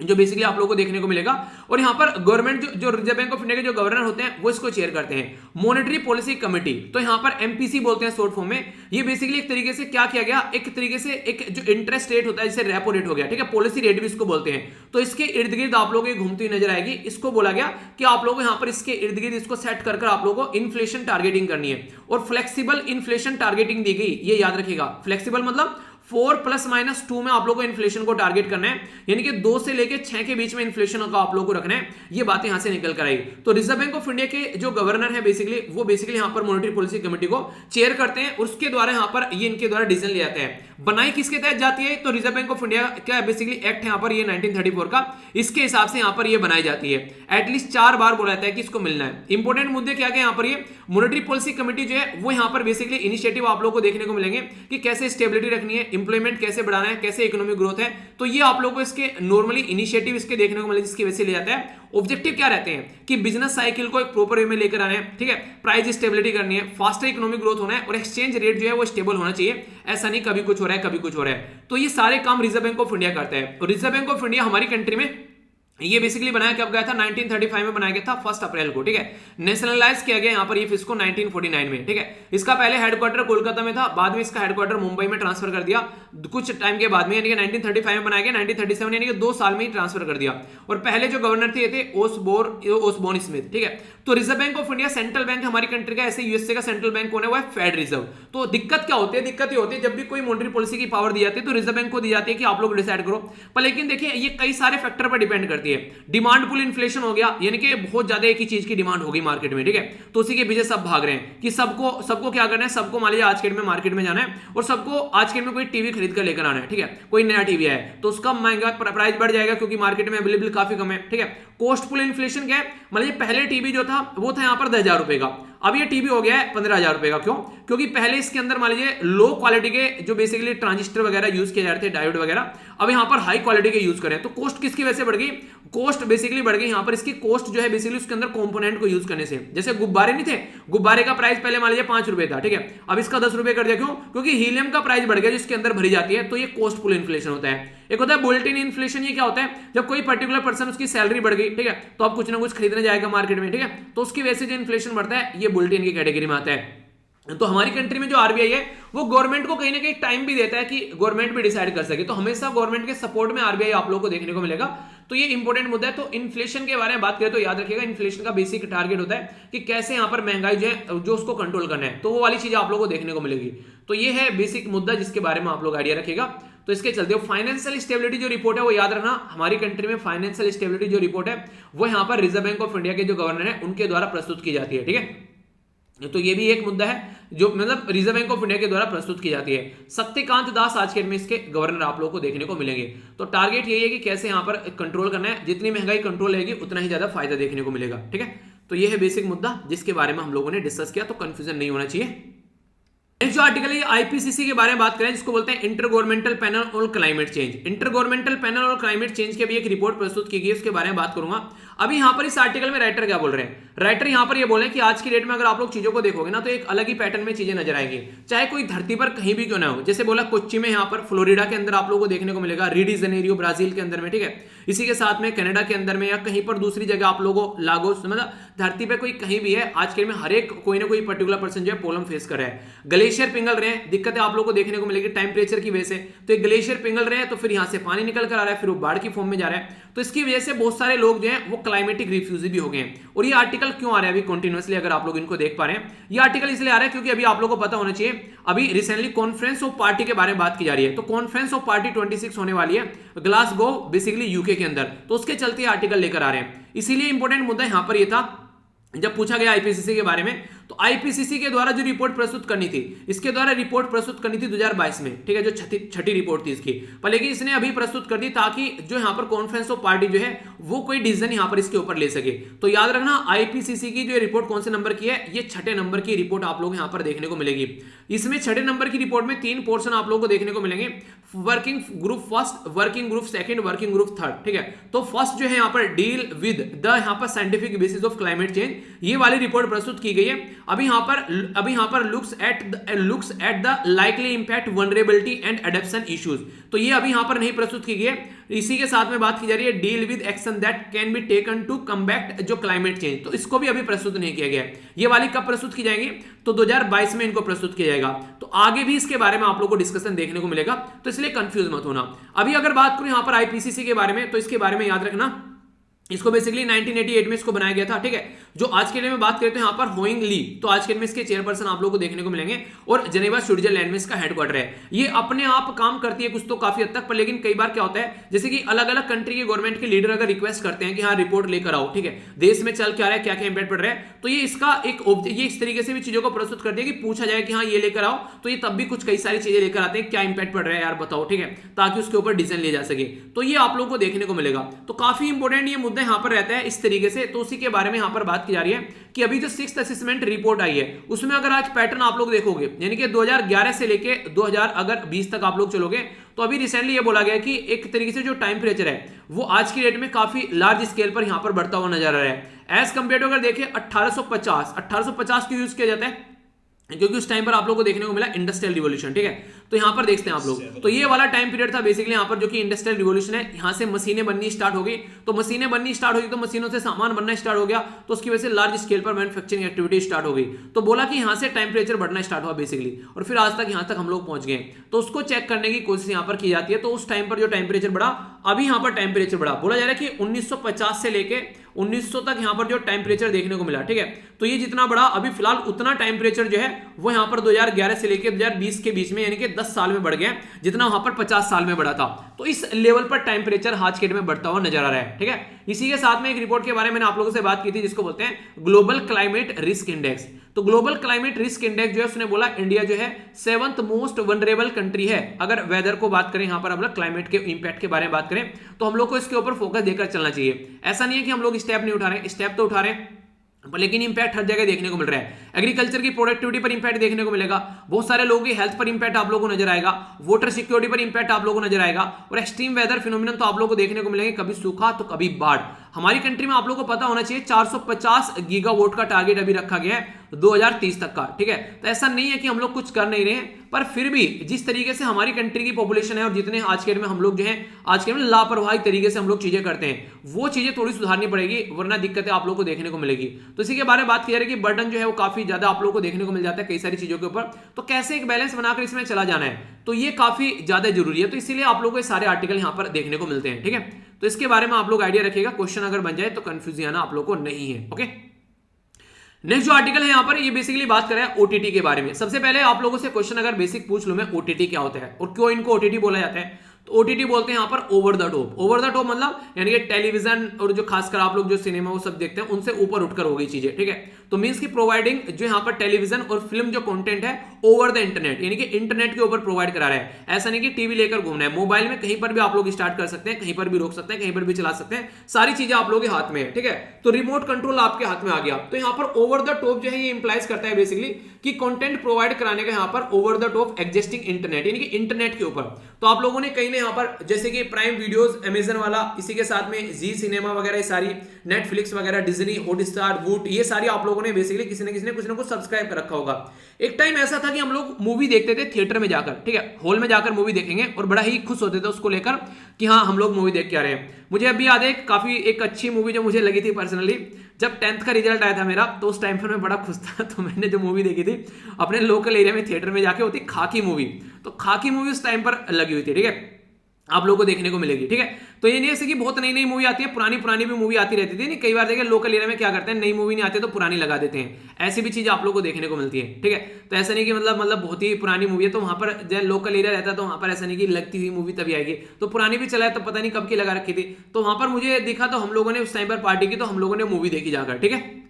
जो बेसिकली आप लोगों को देखने को मिलेगा। और यहां पर गवर्नमेंट जो रिजर्व बैंक ऑफ इंडिया के जो गवर्नर होते हैं वो इसको चेयर करते हैं, मॉनेटरी पॉलिसी कमेटी। तो यहां पर एमपीसी बोलते हैं शॉर्ट फॉर्म में। ये बेसिकली एक तरीके से क्या किया गया, एक तरीके से एक जो इंटरेस्ट रेट होता है जैसे रेपो रेट हो गया, ठीक है, पॉलिसी रेट भी इसको बोलते हैं। तो इसके इर्द गिर्द आप लोगों को घूमती हुई नजर आएगी। इसको बोला गया कि आप लोगों को यहां पर इसके इर्द गिर्द इसको सेट कर आप लोगों को इन्फ्लेशन टारगेटिंग करनी है और फ्लेक्सिबल इन्फ्लेशन टारगेटिंग दी गई, ये याद रखिएगा। फ्लेक्सिबल मतलब 4 ± 2 में आप लोगों को इन्फ्लेशन को टारगेट करना है, यानी कि 2 से लेके 6 के बीच में इन्फ्लेशन का आप लोगों को रखना है। ये बातें यहां से निकल कर आई। तो रिजर्व बैंक ऑफ इंडिया के जो गवर्नर है वो बेसिकली यहां पर मॉनेटरी पॉलिसी कमेटी को चेयर करते हैं, उसके द्वारा यहां पर ये इनके द्वारा डिसीजन ले जाते हैं। बनाई किसके तहत जाती है? तो रिजर्व बैंक ऑफ इंडिया क्या बेसिकली एक्ट है यहां पर, ये 1934 का, इसके हिसाब से यहां पर ये बनाई जाती है। एटलीस्ट 4 बार बोला जाता है कि इसको मिलना है। इंपॉर्टेंट मुद्दे क्या क्या यहां पर, ये मॉनेटरी पॉलिसी कमेटी जो है वो यहां पर बेसिकली इनिशिएटिव आप लोगों को देखने को मिलेंगे कि कैसे स्टेबिलिटी रखनी है, इंप्लॉयमेंट कैसे बढ़ाना है, कैसे इकोनॉमिक ग्रोथ है। तो ये आप लोगों को इसके नॉर्मली इनिशिएटिव इसके देखने को मिले, जिसकी वजह से ले जाता है। ऑब्जेक्टिव क्या रहते हैं कि बिजनेस साइकिल को एक प्रॉपर वे में लेकर आना है, ठीक है, प्राइस स्टेबिलिटी करनी है, फास्टर इकोनॉमिक ग्रोथ होना है और एक्सचेंज रेट जो है वो स्टेबल होना चाहिए। ऐसा नहीं कभी कुछ हो रहा है कभी कुछ हो रहा है। तो ये सारे काम रिजर्व बैंक ऑफ इंडिया करता है। और रिजर्व बैंक ऑफ इंडिया हमारी कंट्री में ये बेसिकली बनाया कब गया था? 1935 में बनाया गया था, 1 अप्रैल को, ठीक है। नेशनलाइज किया गया यहां पर ये फिस्को 1949 में, ठीक है। इसका पहले हेडक्वार्टर कोलकाता में था, बाद में इसका हेडक्वार्टर मुंबई में ट्रांसफर कर दिया कुछ टाइम के बाद में, यानी कि 1935 में बनाया गया, 1937 यानी कि 2 साल में ही ट्रांसफर कर दिया। और पहले जो गवर्नर थे ओसबोर्न स्मिथ, ठीक है। तो reserve bank of India central bank हमारी कंट्री का, ऐसे यूएसए का सेंट्रल बैंक कौन है? वो है फेड रिजर्व। तो दिक्कत क्या होती है? दिक्कत ये होती है जब भी कोई मॉनेटरी पॉलिसी की पावर दी जाती है तो रिजर्व बैंक को दी जाती है कि आप लोग डिसाइड करो। पर लेकिन देखिए ये कई सारे फैक्टर पर डिपेंड करती है। डिमांड पुल इन्फ्लेशन हो गया, यानी कि बहुत ज्यादा एक ही चीज की डिमांड होगी मार्केट में, ठीक है। तो उसी के पीछे सब भाग रहे हैं कि सबको क्या करना है, सबको मान लीजिए आज के दिन में मार्केट में जाना है और सबको आज के दिन में कोई टीवी खरीद कर लेकर आना है, ठीक है। कोई नया टीवी है तो उसका महंगा प्राइस बढ़ जाएगा क्योंकि मार्केट में अवेलेबल काफी कम है, ठीक है। कॉस्ट पुल इन्फ्लेशन क्या है? मान लीजिए पहले टीवी जो था वो था यहां पर 10,000 रुपए का, अब ये टीवी हो गया है 15,000 रुपए का। क्यों? क्योंकि पहले इसके अंदर मान लीजिए लो क्वालिटी के जो बेसिकली ट्रांजिस्टर वगैरह यूज किए जा रहे थे, डायोड वगैरह, अब यहां पर हाई क्वालिटी के यूज करें तो कॉस्ट किसकी वजह से बढ़ गई? कॉस्ट बेसिकली बढ़ गई। यहां पर इसकी कॉस्ट जो है बेसिकली उसके अंदर कंपोनेंट को यूज करने से, जैसे गुब्बारे नहीं थे, गुब्बारे का प्राइस पहले मान लीजिए 5 रुपए था, ठीक है, अब इसका 10 रुपए कर दिया। क्यों? क्योंकि हीलियम का प्राइस बढ़ गया जिसके अंदर भरी जाती है। तो ये कॉस्ट पुल इन्फ्लेशन होता है। एक होता है बुलेटिन इन्फ्लेशन। ये क्या होता है? जब कोई पर्टिकुलर पर्सन उसकी सैलरी बढ़ गई, ठीक है, तो अब कुछ ना कुछ खरीदने जाएगा मार्केट में, ठीक है, तो उसकी वजह से जो इन्फ्लेशन बढ़ता है ये बुलेटिन की कैटेगरी में आता है। तो हमारी कंट्री में जो आरबीआई है वो गवर्नमेंट को कहीं ना कहीं टाइम भी देता है कि गवर्नमेंट भी डिसाइड कर सके। तो हमेशा गवर्नमेंट के सपोर्ट में आरबीआई आप लोगों को देखने को मिलेगा। तो ये इंपॉर्टेंट मुद्दा है। तो इन्फ्लेशन के बारे में बात करें तो याद रखिएगा इन्फ्लेशन का बेसिक टारगेट होता है कि कैसे यहां पर महंगाई जो है जो उसको कंट्रोल करना है, तो वो वाली चीजें आप लोगों को देखने को मिलेगी। तो ये है बेसिक मुद्दा जिसके बारे में आप लोग आइडिया रखिएगा। तो इसके चलते फाइनेंशियल स्टेबिलिटी जो रिपोर्ट है वो याद रखना, हमारी कंट्री में फाइनेंशियल स्टेबिलिटी जो रिपोर्ट है वो यहां पर रिजर्व बैंक ऑफ इंडिया के जो गवर्नर है उनके द्वारा प्रस्तुत की जाती है, ठीक है। तो ये भी एक मुद्दा है जो मतलब रिजर्व बैंक ऑफ इंडिया के द्वारा प्रस्तुत की जाती है। शक्तिकांत दास आज के दिन में इसके गवर्नर आप लोगों को देखने को मिलेंगे। तो टारगेट यही है कि कैसे यहां पर कंट्रोल करना है, जितनी महंगाई कंट्रोल रहेगी उतना ही ज्यादा फायदा देखने को मिलेगा, ठीक है। तो ये है बेसिक मुद्दा जिसके बारे में हम लोगों ने डिस्कस किया, तो कंफ्यूजन नहीं होना चाहिए। जो आर्टिकल है आईपीसीसी के बारे में बात करें जिसको बोलते हैं inter governmental panel on climate change. Inter governmental panel और क्लाइमेट चेंज के भी एक रिपोर्ट प्रस्तुत की गई है, उसके बारे में बात करूंगा। अभी यहां पर इस आर्टिकल में राइटर क्या बोल रहे हैं? राइटर यहां पर ये बोले कि आज की डेट में अगर आप लोग चीजों को देखोगे ना तो एक अलग ही पैटर्न में चीजें नजर आएंगी, चाहे कोई धरती पर कहीं भी क्यों ना हो। जैसे बोला कोच्चि में, यहां पर फ्लोरिडा के अंदर आप लोगों को देखने को मिलेगा, री डी जेनेरियो ब्राजील के अंदर में, ठीक है, इसी के साथ में कनाडा के अंदर में या कहीं पर दूसरी जगह आप लोगों लागोस, मतलब धरती पे कोई कहीं भी है, आज के में हर एक कोई ना कोई पर्टिकुलर पर्सन जो है प्रॉब्लम फेस कर रहा है। ग्लेशियर पिघल रहे हैं, दिक्कतें आप लोगों को देखने को मिलेगी टेम्परेचर की वजह से। तो एक ग्लेशियर पिघल रहे हैं तो फिर यहां से पानी निकल कर आ रहा है, फिर वो बाढ़ की फॉर्म में जा रहा है। तो इसकी वजह से बहुत सारे लोग जो हैं वो क्लाइमेटिक रिफ्यूजी भी हो गए हैं। और ये आर्टिकल क्यों आ रहा है अभी कंटिन्यूअसली, अगर आप लोग इनको देख पा रहे हैं, ये आर्टिकल इसलिए आ रहा है क्योंकि अभी आप लोगों को पता होना चाहिए अभी रिसेंटली कॉन्फ्रेंस ऑफ पार्टी के बारे में बात की जा रही है। तो कॉन्फ्रेंस ऑफ पार्टी 26 होने वाली है ग्लासगो बेसिकली यूके के अंदर, तो उसके चलते आर्टिकल लेकर आ रहे हैं। इसीलिए इंपॉर्टेंट मुद्दा यहां पर यह था जब पूछा गया आईपीसीसी के बारे में, तो आईपीसीसी के द्वारा जो रिपोर्ट प्रस्तुत करनी थी, इसके द्वारा रिपोर्ट प्रस्तुत करनी थी 2022 में, ठीक है, जो छठी रिपोर्ट थी इसकी, पर लेकिन इसने अभी प्रस्तुत कर दी ताकि जो यहां पर कॉन्फ्रेंस ऑफ पार्टी जो है वो कोई डिसीजन यहां पर इसके ऊपर ले सके। तो याद रखना आईपीसीसी की जो रिपोर्ट कौन से नंबर की है, ये 6ठे नंबर की रिपोर्ट आप लोग यहां पर देखने को मिलेगी। इसमें 6ठे नंबर की रिपोर्ट में 3 पोर्शन आप लोगों को देखने को मिलेंगे, working group first, working group second, working group third, ठीक है। तो फर्स्ट जो है यहां पर डील विद द यहां पर scientific basis of climate change, ये वाली रिपोर्ट प्रस्तुत की गई है। अभी यहां पर looks at the likely impact, vulnerability and adaptation issues, तो ये अभी यहां पर नहीं प्रस्तुत की गई है। इसी के साथ में बात की जा रही है deal with action that can be taken to combat जो क्लाइमेट चेंज, तो इसको भी अभी प्रस्तुत नहीं किया गया है। ये वाली कब प्रस्तुत की जाएंगी? तो 2022 में इनको प्रस्तुत किया जाएगा। तो आगे भी इसके बारे में आप लोगों को डिस्कशन देखने को मिलेगा, तो इसलिए कंफ्यूज मत होना। अभी अगर बात करूं यहां पर आईपीसीसी के बारे में, तो इसके बारे में याद रखना इसको बेसिकली 1988 में इसको बनाया गया था, ठीक है। जो आज के डेट में बात करें तो यहाँ पर होइंग ली, तो आज के डेट में इसके चेयरपर्सन आप लोगों को देखने को मिलेंगे, और जेनेवा स्विट्जरलैंड में इसका हेडक्वार्टर है। ये अपने आप काम करती है कुछ तो काफी हद तक, पर लेकिन कई बार क्या होता है, जैसे कि अलग अलग कंट्री के गवर्नमेंट के लीडर अगर रिक्वेस्ट करते हैं कि हाँ रिपोर्ट लेकर आओ, ठीक है, देश में चल क्या रहा है, क्या क्या इंपैक्ट पड़ रहा है, तो ये इसका एक ये इस तरीके से भी चीजों को प्रस्तुत करती है कि पूछा जाए कि हाँ ये लेकर आओ, तो ये तब भी कुछ कई सारी चीजें लेकर आते हैं, क्या इंपैक्ट पड़ रहा है यार बताओ, ठीक है, ताकि उसके ऊपर डिसीजन लिया जा सके। तो ये आप लोगों को देखने को मिलेगा। तो काफी इंपॉर्टेंट ये मुद्दा यहां पर रहता है इस तरीके से। तो उसी के बारे में यहां पर बात की जा रही है कि अभी जो 6th असेसमेंट रिपोर्ट आई है उसमें अगर आज पैटर्न आप लोग देखोगे, यानी कि 2011 से लेके 2020 तक आप लोग चलोगे, तो अभी रिसेंटली ये बोला गया कि एक तरीके से जो टाइम्परेचर है वो आज की डेट में काफी लार्ज स्केल पर यहां पर बढ़ता हुआ नजर आ रहा है। एज कंपेयर टू अगर देखें 1850 क्यों यूज किया जाता है, क्योंकि उस टाइम पर आप लोगों को देखने को मिला इंडस्ट्रियल रिवॉल्यूशन, ठीक है। तो यहां पर देखते हैं आप लोग, तो ये वाला टाइम पीरियड था बेसिकली यहां पर जो कि इंडस्ट्रियल रिवॉल्यूशन है। यहां से मशीनें बननी स्टार्ट हो गई, तो मशीनें बननी स्टार्ट हो गई, तो मशीनों से सामान बनना स्टार्ट हो गया, तो उसकी वजह से लार्ज स्केल पर मैन्युफैक्चरिंग एक्टिविटी स्टार्ट हो गई। तो बोला कि यहां से टेम्परेचर बढ़ना स्टार्ट हुआ बेसिकली, और फिर आज तक यहां तक हम लोग पहुंच गए। तो उसको चेक करने की कोशिश यहां पर की जाती है। तो उस टाइम पर जो टेम्परेचर बढ़ा, अभी यहां पर टेम्परेचर बढ़ा, बोला जा रहा है कि 1950 से लेके 1900 तक यहां पर जो टेम्परेचर देखने को मिला, ठीक है, तो ये जितना बढ़ा अभी फिलहाल उतना टेम्परेचर जो है वो यहां पर 2011 से लेके 2020 के बीच में यानी कि 10 साल में बढ़ गया, जितना वहां पर 50 साल में बढ़ा था। तो इस लेवल पर टेम्परेचर आज के डेट में बढ़ता हुआ नजर आ रहा है, ठीक है। इसी के साथ में एक रिपोर्ट के बारे में मैंने आप लोगों से बात की थी जिसको बोलते हैं ग्लोबल क्लाइमेट रिस्क इंडेक्स। तो ग्लोबल क्लाइमेट रिस्क इंडेक्स जो है उसने बोला इंडिया जो है 7th मोस्ट वनरेबल कंट्री है। अगर वेदर को बात करें यहां पर, अब क्लाइमेट के इंपैक्ट के बारे में बात करें, तो हम लोग को इसके ऊपर फोकस देकर चलना चाहिए। ऐसा नहीं है कि हम लोग स्टेप नहीं उठा रहे हैं, स्टेप तो उठा रहे हैं, लेकिन इंपैक्ट हर जगह देखने को मिल रहा है। एग्रीकल्चर की प्रोडक्टिविटी पर इंपैक्ट देखने को मिलेगा, बहुत सारे लोगों की हेल्थ पर इंपैक्ट आप लोगों को नजर आएगा, वाटर सिक्योरिटी पर इंपैक्ट आप लोगों को नजर आएगा, और एक्सट्रीम वेदर फिनोमिनन तो आप लोगों को देखने को मिलेंगे, कभी सूखा तो कभी बाढ़। हमारी कंट्री में आप लोगों को पता होना चाहिए 450 गीगावाट का टारगेट अभी रखा गया है 2030 तक का, ठीक है। तो ऐसा नहीं है कि हम लोग कुछ कर नहीं रहे हैं, पर फिर भी जिस तरीके से हमारी कंट्री की पॉपुलेशन है और जितने आज के डेट में हम लोग जो हैं आज के डेट में लापरवाही तरीके से हम लोग चीजें करते हैं, वो चीजें थोड़ी सुधारनी पड़ेगी, वरना दिक्कतें आप लोग को देखने को मिलेगी। तो इसी के बारे में बात की जा रही है कि बर्डन जो है वो काफी ज्यादा आप लोग को देखने को मिल जाता है कई सारी चीजों के ऊपर। तो कैसे एक बैलेंस बनाकर इसमें चला जाना है, तो ये काफी ज्यादा जरूरी है। तो इसीलिए आप लोग को सारे आर्टिकल यहाँ पर देखने को मिलते हैं, ठीक है। तो इसके बारे में आप लोग आइडिया रखिएगा, क्वेश्चन अगर बन जाए तो कंफ्यूजन आना आप लोग को नहीं है, ओके। नेक्स्ट जो आर्टिकल है यहां पर, ये बेसिकली बात कर रहा है ओटीटी के बारे में। सबसे पहले आप लोगों से क्वेश्चन अगर बेसिक पूछ लूं मैं, ओटीटी क्या होता है और क्यों इनको ओटीटी बोला जाता है। तो ओटीटी बोलते हैं यहां पर over the top. Over the top मतलब यानी कि टेलीविजन और जो खासकर आप लोग जो सिनेमा वो सब देखते हैं उनसे ऊपर उठकर हो गई चीजें, ठीक है। तो मींस की प्रोवाइडिंग जो यहां पर टेलीविजन और फिल्म जो कंटेंट है ओवर द इंटरनेट, यानी कि इंटरनेट के ऊपर प्रोवाइड करा रहा है। ऐसा नहीं कि टीवी लेकर घूमना है, मोबाइल में कहीं पर भी आप लोग स्टार्ट कर सकते हैं, कहीं पर भी रोक सकते हैं, कहीं पर भी चला सकते हैं, सारी चीजें आप लोगों के हाथ में है, ठीक है। तो रिमोट कंट्रोल आपके हाथ में आ गया। तो यहां पर ओवर द टॉप जो है ये इंप्लाइज करता है बेसिकली कि कंटेंट प्रोवाइड कराने का यहां पर over the top existing internet, यानी कि इंटरनेट के ऊपर। तो आप लोगों ने कहीं ने यहां पर जैसे कि प्राइम वीडियोस, अमेजन वाला, इसी के साथ में जी सिनेमा वगैरह, सारी नेटफ्लिक्स वगैरह, डिज्नी, हॉटस्टार, वूट, ये सारी आप लोगों ने बेसिकली किसी ने कुछ ना कुछ सब्सक्राइब कर रखा होगा। एक टाइम ऐसा था कि हम लोग मूवी देखते थे थिएटर में जाकर, ठीक है, हॉल में जाकर मूवी देखेंगे और बड़ा ही खुश होते थे उसको लेकर कि हाँ हम लोग मूवी देख के आ रहे हैं। मुझे अभी याद है काफी एक अच्छी मूवी जो मुझे लगी थी पर्सनली, जब 10th का रिजल्ट आया था मेरा, तो उस टाइम पर मैं बड़ा खुश था। तो मैंने जो मूवी देखी थी अपने लोकल एरिया में थिएटर में जाके, होती खाकी मूवी। तो खाकी मूवी उस टाइम पर लगी हुई थी, ठीक है, आप लोगों को देखने को मिलेगी, ठीक है। तो ये नहीं ऐसे कि बहुत नई नई मूवी आती है, पुरानी भी मूवी आती रहती थी। नहीं, कई बार देखिए लोकल एरिया में क्या करते हैं, नई मूवी नहीं आती तो पुरानी लगा देते हैं, ऐसी भी चीज आप लोगों को देखने को मिलती है, ठीक है। तो ऐसा नहीं कि मतलब बहुत ही पुरानी मूवी है तो वहां पर जब लोकल एरिया रहता है तो वहां पर ऐसा नहीं कि लगती हुई मूवी तभी आएगी, तो पुरानी भी चला है तो पता नहीं कब की लगा रखी थी। तो वहां पर मुझे दिखा तो हम लोगों ने उस टाइम पर पार्टी की, तो हम लोगों ने मूवी देखी जाकर, ठीक है।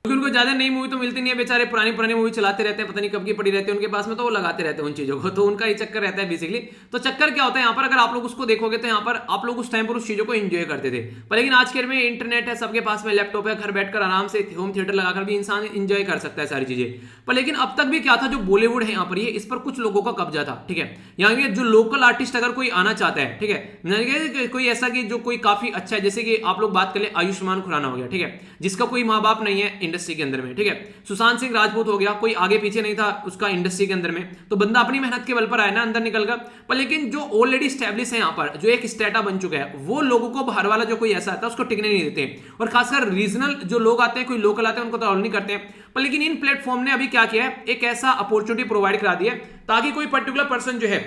क्योंकि उनको ज्यादा नई मूवी तो मिलती नहीं है, बेचारे पुरानी मूवी चलाते रहते हैं, पता नहीं कब की पड़ी रहती है उनके पास में, तो वो लगाते रहते हैं उन चीजों को। तो उनका ये चक्कर रहता है बेसिकली। तो चक्कर क्या होता है यहाँ पर, अगर आप लोग उसको देखोगे तो यहाँ पर आप लोग उस टाइम पर उस चीजों को एंजॉय करते थे। पर लेकिन आज के में इंटरनेट है, सबके पास में लैपटॉप है, घर बैठकर आराम से होम थिएटर लगाकर भी इंसान एंजॉय कर सकता है सारी चीजें। पर लेकिन अब तक भी क्या था, जो बॉलीवुड है यहाँ पर, ये इस पर कुछ लोगों का कब्जा था, ठीक है। यहाँ के जो लोकल आर्टिस्ट अगर कोई आना चाहता है, ठीक है, कोई ऐसा कि जो कोई काफी अच्छा है, जैसे कि आप लोग बात कर ले आयुष्मान खुराना हो गया, ठीक है, जिसका कोई माँ बाप नहीं है इंडस्ट्री के अंदर में, ठीक है। सुशांत सिंह राजपूत हो गया, कोई आगे पीछे नहीं था उसका इंडस्ट्री के अंदर में, तो बंदा अपनी मेहनत के बल पर आया ना, अंदर निकल कर। पर लेकिन जो ऑलरेडी स्टैब्लिश है यहाँ पर, जो एक स्टेटा बन चुका है, वो लोगों को बाहर वाला जो कोई ऐसा आता है उसको टिकने नहीं देते। और खासकर रीजनल जो लोग आते हैं, कोई लोकल आते हैं, उनको तो अलाउ नहीं करते हैं। पर लेकिन इन प्लेटफॉर्म ने अभी क्या किया है, एक ऐसा अपॉर्चुनिटी प्रोवाइड करा दिया ताकि कोई पर्टिकुलर पर्सन जो है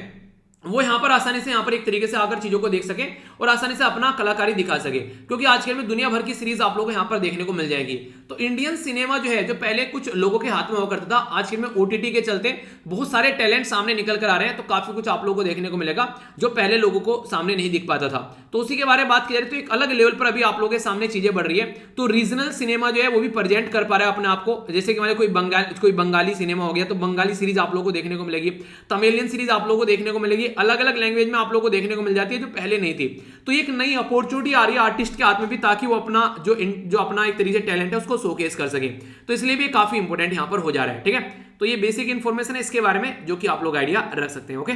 वो यहां पर आसानी से यहां पर एक तरीके से आकर चीजों को देख सके और आसानी से अपना कलाकारी दिखा सके, क्योंकि आजकल में दुनिया भर की सीरीज आप लोगों को यहाँ पर देखने को मिल जाएगी। तो इंडियन सिनेमा जो है, जो पहले कुछ लोगों के हाथ में हुआ करता था, आजकल में ओटीटी के चलते बहुत सारे टैलेंट सामने निकल कर आ रहे हैं, तो काफी कुछ आप लोगों को देखने को मिलेगा जो पहले लोगों को सामने नहीं दिख पाता था। तो उसी के बारे में बात की जा रही है, तो एक अलग लेवल पर अभी आप लोगों के सामने चीजें बढ़ रही है। तो रीजनल सिनेमा जो है वो भी प्रेजेंट कर पा रहा है अपने आप को, जैसे कि हमारे कोई बंगाली सिनेमा हो गया, तो बंगाली सीरीज आप लोगों को देखने को मिलेगी, तमिलियन सीरीज आप लोगों को देखने को मिलेगी, अलग अलग लैंग्वेज में आप लोगों को देखने को मिल जाती है जो पहले नहीं थी। तो एक नई अपॉर्चुनिटी आ रही है आर्टिस्ट के हाथ में भी, ताकि वो अपना जो अपना एक तरीके से टैलेंट है उसको शोकेस कर सके। तो इसलिए भी काफी इंपॉर्टेंट यहां पर हो जा रहा है, ठीक है। तो ये बेसिक इंफॉर्मेशन है इसके बारे में, जो कि आप लोग आइडिया रख सकते हैं। ओके,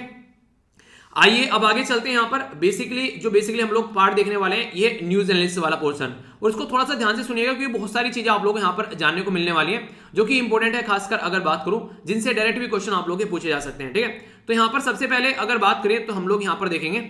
आइए अब आगे चलते हैं। यहां पर बेसिकली हम लोग पार्ट देखने वाले हैं, ये न्यूज एनालिसिस वाला पोर्शन, और इसको थोड़ा सा ध्यान से सुनिएगा क्योंकि बहुत सारी चीजें आप लोग यहां पर जानने को मिलने वाली है जो कि इंपॉर्टेंट है, खासकर अगर बात करूं जिनसे डायरेक्ट भी क्वेश्चन आप लोग के पूछे जा सकते हैं, ठीक है। तो यहां पर सबसे पहले अगर बात करें तो हम लोग यहां पर देखेंगे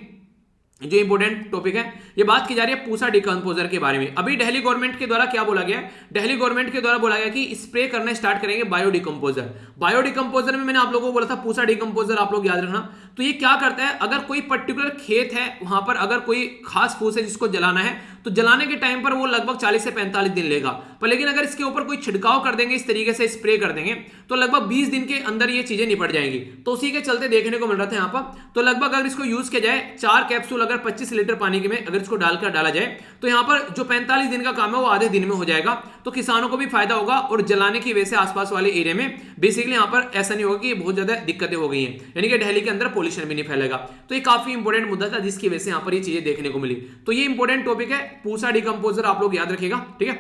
जो इंपॉर्टेंट टॉपिक है, ये बात की जा रही है पूसा डिकम्पोजर के बारे में। अभी दिल्ली गवर्नमेंट के द्वारा क्या बोला गया है, दिल्ली गवर्नमेंट के द्वारा बोला गया कि स्प्रे करना स्टार्ट करेंगे बायो डिकम्पोजर। बायो डिकम्पोजर में मैंने आप लोगों को बोला था पूसा डिकम्पोजर, आप लोग याद रखना। तो ये क्या करता है, अगर कोई पर्टिकुलर खेत है वहां पर अगर कोई खास फूस है जिसको जलाना है, तो जलाने के टाइम पर वो लगभग 40 से 45 दिन लेगा, पर लेकिन अगर इसके ऊपर कोई छिड़काव कर देंगे, इस तरीके से स्प्रे कर देंगे, तो लगभग 20 दिन के अंदर ये चीजें निपट जाएंगी। तो उसी के चलते देखने को मिल रहा था यहाँ पर। तो लगभग अगर इसको यूज किया जाए 4 कैप्सूल अगर 25 लीटर पानी में अगर इसको डाला जाए, तो यहाँ पर जो 45 दिन का काम है वो आधे दिन में हो जाएगा। तो किसानों को भी फायदा होगा, और जलाने की वजह से आसपास वाले एरिया में बेसिकली यहाँ पर ऐसा नहीं होगा कि बहुत ज्यादा दिक्कतें हो गई हैं, यानी कि दिल्ली के अंदर पॉल्यूशन भी नहीं फैलेगा। तो ये काफी इंपॉर्टेंट मुद्दा था जिसकी वजह से यहाँ पर ये चीजें देखने को मिली। तो ये इंपॉर्टेंट टॉपिक है पूसा डिकम्पोजर, आप लोग याद रखिएगा, ठीक है,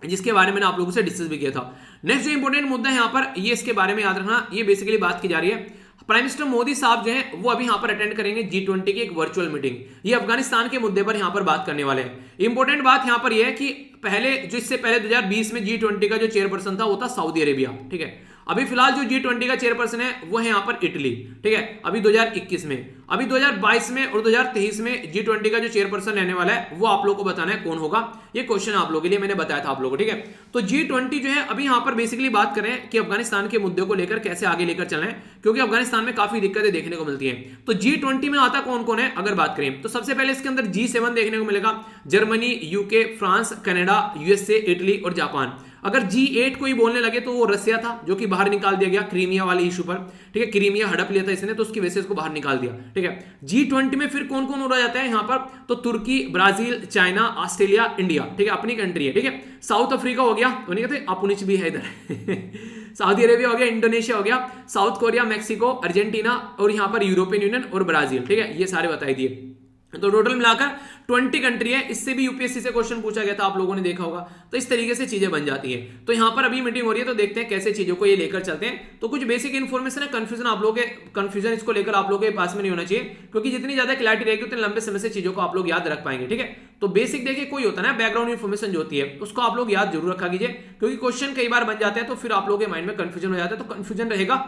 जिसके बारे में आप लोगों से डिस्कस भी किया था। नेक्स्ट जो इंपॉर्टेंट मुद्दा है यहाँ पर, ये इसके बारे में याद रखना, ये बेसिकली बात की जा रही है प्राइम मिनिस्टर मोदी साहब जो हैं वो अभी यहां पर अटेंड करेंगे G20 की एक वर्चुअल मीटिंग। ये अफगानिस्तान के मुद्दे पर यहां पर बात करने वाले हैं। इंपॉर्टेंट बात यहां पर यह है कि इससे पहले 2020 में G20 का जो चेयरपर्सन था वो था सऊदी अरेबिया, ठीक है। अभी फिलहाल जो G20 का चेयरपर्सन है वो है यहां पर इटली, ठीक है, अभी 2021 में। अभी 2022 में और 2023 में G20 का जो चेयरपर्सन रहने वाला है वो आप लोग को बताना है कौन होगा। ये क्वेश्चन आप लोगों के लिए मैंने बताया था आप लोगों को, ठीक है। तो G20 जो है अभी यहां पर बेसिकली बात करें कि अफगानिस्तान के मुद्दे को लेकर कैसे आगे लेकर चलना है, क्योंकि अफगानिस्तान में काफी दिक्कतें देखने को मिलती हैं। तो G20 में आता कौन कौन है अगर बात करें, तो सबसे पहले इसके अंदर G7 देखने को मिलेगा, Germany, UK, France, Canada, USA, Italy और जापान। अगर G8 कोई बोलने लगे तो वो रसिया था, जो कि बाहर निकाल दिया गया क्रीमिया वाले इशू पर, ठीक है, क्रीमिया हड़प लिया था इसने, तो उसकी वजह से इसको बाहर निकाल दिया, ठीक है। G20 में फिर कौन कौन हो जाता है यहाँ पर, तो तुर्की, ब्राजील, चाइना, ऑस्ट्रेलिया, इंडिया, ठीक है, अपनी कंट्री है, ठीक है। साउथ अफ्रीका हो गया, तो नहीं कहते अपुनिच भी है इधर सऊदी अरेबिया हो गया, इंडोनेशिया हो गया, साउथ कोरिया, मैक्सिको, अर्जेंटीना और यहाँ पर यूरोपियन यूनियन और ब्राजील, ठीक है, ये सारे बताई दिए। तो टोटल मिलाकर 20 कंट्री है। इससे भी यूपीएससी से क्वेश्चन पूछा गया था, आप लोगों ने देखा होगा। तो इस तरीके से चीजें बन जाती हैं। तो यहाँ पर अभी मीटिंग हो रही है, तो देखते हैं कैसे चीजों को ये लेकर चलते हैं। तो कुछ बेसिक इन्फॉर्मेशन है, कंफ्यूजन आप लोगों के कंफ्यूजन इसको लेकर आप लोगों के पास में नहीं होना चाहिए, क्योंकि जितनी ज्यादा क्लैरिटी रहेगी उतने लंबे समय से चीजों को आप लोग याद रख पाएंगे, ठीक है। तो बेसिक देखिए कोई होता है ना बैकग्राउंड इन्फॉर्मेशन जो होती है उसको आप लोग याद जरूर रखा कीजिए, क्योंकि क्वेश्चन कई बार बन जाते हैं तो फिर आप लोगों के माइंड में कंफ्यूजन हो जाता है, तो कंफ्यूजन रहेगा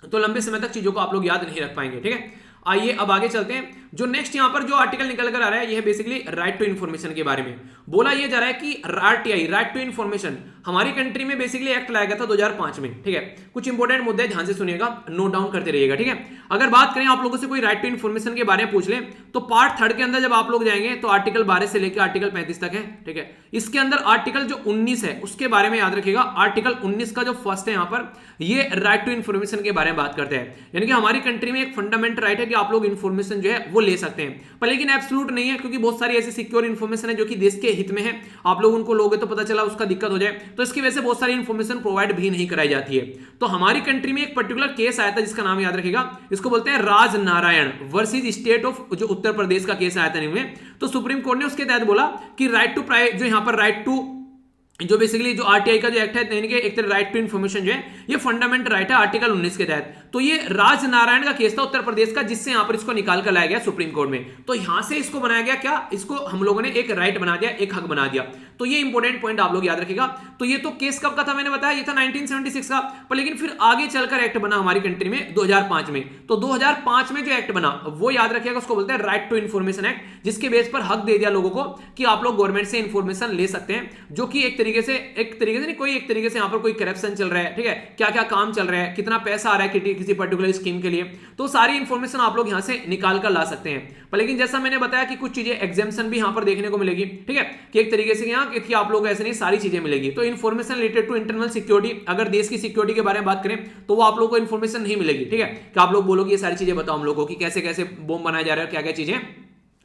तो लंबे समय तक चीजों को आप लोग याद नहीं रख पाएंगे, ठीक है। आइए अब आगे चलते हैं। जो नेक्स्ट यहां पर जो आर्टिकल निकल कर आ रहा है, यह बेसिकली राइट टू इन्फॉर्मेशन के बारे में बोला यह जा रहा है कि आरटीआई, राइट टू इन्फॉर्मेशन, हमारी कंट्री में बेसिकली एक्ट लाया गया था 2005 में, ठीक है। कुछ इंपॉर्टेंट मुद्दे ध्यान से सुनिएगा, नोट डाउन करते रहिएगा, ठीक है। अगर बात करें आप लोगों से कोई राइट टू इन्फॉर्मेशन के बारे में पूछ ले, तो पार्ट 3 के अंदर जब आप लोग जाएंगे तो आर्टिकल 12 से लेकर आर्टिकल 35 तक है, ठीक है। इसके अंदर आर्टिकल जो 19 है उसके बारे में याद रखिएगा। आर्टिकल 19 का जो फर्स्ट है यहाँ पर, ये राइट टू इन्फॉर्मेशन के बारे में बात करते हैं, यानी कि हमारी कंट्री में एक फंडामेंटल राइट है कि आप लोग इन्फॉर्मेशन जो है वो ले सकते हैं, पर लेकिन एब्सोल्यूट नहीं है, क्योंकि बहुत सारी ऐसी सिक्योर इन्फॉर्मेशन है जो कि देश के हित में है। आप लोग उनको लोगे तो पता चला उसका दिक्कत हो जाए, तो इसकी वजह से बहुत सारी इन्फॉर्मेशन प्रोवाइड भी नहीं कराई जाती है। तो हमारी कंट्री में एक पर्टिकुलर केस आया था जिसका नाम याद रखिएगा, इसको बोलते हैं Raj Narayan versus state of जो उत्तर प्रदेश का केस आया था इनमें। तो सुप्रीम कोर्ट ने उसके तहत बोला कि राइट टू जो यहाँ पर राइट टू जो बेसिकली जो आरटीआई का जो एक्ट है, यानी कि एक तरह राइट टू इन्फॉर्मेशन जो है ये फंडामेंटल राइट है आर्टिकल 19 के तहत। तो ये राज नारायण का केस था उत्तर प्रदेश का, जिससे यहां पर इसको निकाल कर लाया गया सुप्रीम कोर्ट में। तो यहां से इसको बनाया गया क्या, इसको हम लोगों ने एक राइट बना दिया, एक हक बना दिया। तो ये इंपॉर्टेंट पॉइंट आप लोग याद रखिएगा। तो ये तो केस कब का था मैंने बताया, ये था 1976 का, पर लेकिन फिर आगे चलकर एक्ट बना हमारी कंट्री में 2005 में। तो 2005 में जो एक्ट बना वो याद रखिएगा, उसको बोलते हैं राइट टू इन्फॉर्मेशन एक्ट, जिसके बेस पर हक दे दिया लोगों को कि आप लोग गवर्नमेंट से इंफॉर्मेशन ले सकते हैं, जो कि एक एक तरीके से नहीं, कोई एक तरीके से यहाँ पर कोई करप्शन चल रहा है, ठीक है, क्या क्या काम चल रहा है, कितना पैसा आ रहा है किसी पर्टिकुलर स्कीम के लिए, तो सारी इंफॉर्मेशन आप लोग यहाँ से निकाल कर ला सकते हैं। पर लेकिन जैसा मैंने बताया कि कुछ चीजें एग्जाम्पशन भी यहाँ पर देखने को मिलेगी, ठीक है, कि एक तरीके से यहाँ कि आप लोग ऐसे नहीं सारी चीजें मिलेगी। तो information related to internal security, अगर देश की सिक्योरिटी के बारे में बात करें तो वो आप लोग को इन्फॉर्मेशन नहीं मिलेगी, ठीक है, कि आप लोग बोलोगे ये सारी चीजें बताओ हम लोगों को कि कैसे कैसे बॉम्ब बनाया जा रहा है, क्या क्या चीजें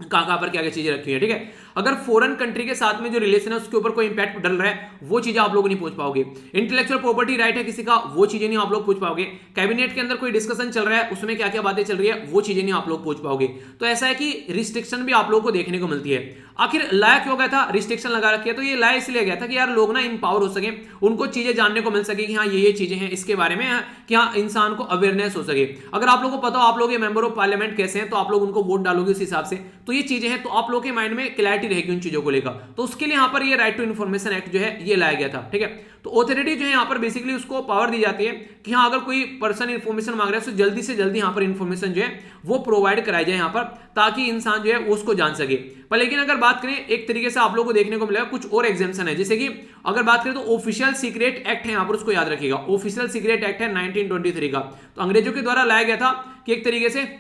कहां पर क्या क्या चीजें रखी है, ठीक है। अगर फॉरेन कंट्री के साथ में जो रिलेशन है उसके ऊपर कोई इंपैक्ट डल रहा है वो चीजें आप लोग नहीं पूछ पाओगे। इंटेलेक्चुअल प्रॉपर्टी राइट है किसी का, वो चीजें नहीं आप लोग पूछ पाओगे। कैबिनेट के अंदर कोई डिस्कशन चल रहा है उसमें क्या क्या बातें चल रही है वो चीजें नहीं आप लोग पूछ पाओगे। तो ऐसा है कि रिस्ट्रिक्शन भी आप लोग को देखने को मिलती है। आखिर लाया क्यों गया था, रिस्ट्रिक्शन लगा रखी है, तो ये लाया इसलिए गया था कि यार लोग ना इंपावर हो सके, उनको चीजें जानने को मिल सके कि हाँ ये चीजें हैं इसके बारे में, कि हाँ इंसान को अवेयरनेस हो सके। अगर आप लोग को पता हो आप लोग ये मेंबर ऑफ पार्लियामेंट कैसे हैं तो आप लोग उनको वोट डालोगे उस हिसाब से, तो ये चीजें हैं तो आप लोग के माइंड में क्लैरिटी रहेगी उन चीजों को लेकर। तो उसके लिए यहाँ पर ये राइट टू इन्फॉर्मेशन एक्ट जो है ये लाया गया था, ठीक है। तो ऑथोरिटी जो है यहाँ पर बेसिकली उसको पावर दी जाती है कि हाँ अगर कोई पर्सन इन्फॉर्मेशन मांग रहा है तो जल्दी से जल्दी यहाँ पर इन्फॉर्मेशन जो है वो प्रोवाइड कराई जाए यहाँ पर, ताकि इंसान जो है उसको जान सके। पर लेकिन अगर बात करें एक तरीके से आप लोगों को देखने को मिलेगा कुछ और एग्जाम्पशन है, जैसे कि अगर बात करें तो ऑफिशियल सीक्रेट एक्ट है यहाँ पर, उसको याद रखिएगा, ऑफिशियल सीक्रेट एक्ट है 1923 का। तो अंग्रेजों के द्वारा लाया गया था कि एक तरीके से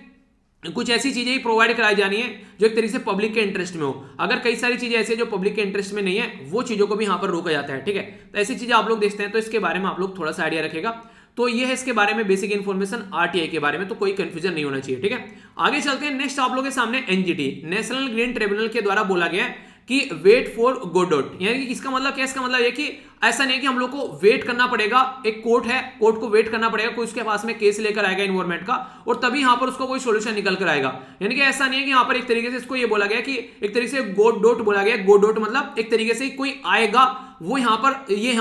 कुछ ऐसी चीजें ही प्रोवाइड कराई जानी है जो एक तरीके से पब्लिक के इंटरेस्ट में हो। अगर कई सारी चीजें ऐसी जो पब्लिक के इंटरेस्ट में नहीं है वो चीजों को भी यहाँ पर रोका जाता है, ठीक है। तो ऐसी चीजें आप लोग देखते हैं तो इसके बारे में आप लोग थोड़ा सा आइडिया रखेगा। तो ये है इसके बारे में बेसिक इन्फॉर्मेशन आरटीआई के बारे में, तो कोई कंफ्यूजन नहीं होना चाहिए, ठीक है। आगे चलते हैं, नेक्स्ट आप लोगों के सामने एनजीटी, नेशनल ग्रीन ट्रिब्यूनल के द्वारा बोला गया है कि वेट फॉर गोडोट, यानी कि इसका मतलब क्या, इसका मतलब ये कि ऐसा नहीं कि हम लोग को वेट करना पड़ेगा, एक कोर्ट है, कोर्ट को वेट करना पड़ेगा, कोई उसके पास में केस लेकर आएगा इन्वायरमेंट का और तभी यहां पर उसको कोई सॉल्यूशन निकल कर आएगा। यानी कि ऐसा नहीं है कि यहां पर एक तरीके से इसको ये बोला गया कि एक तरीके से गोडोट बोला गया, गोडोट मतलब एक तरीके से कोई आएगा वो यहां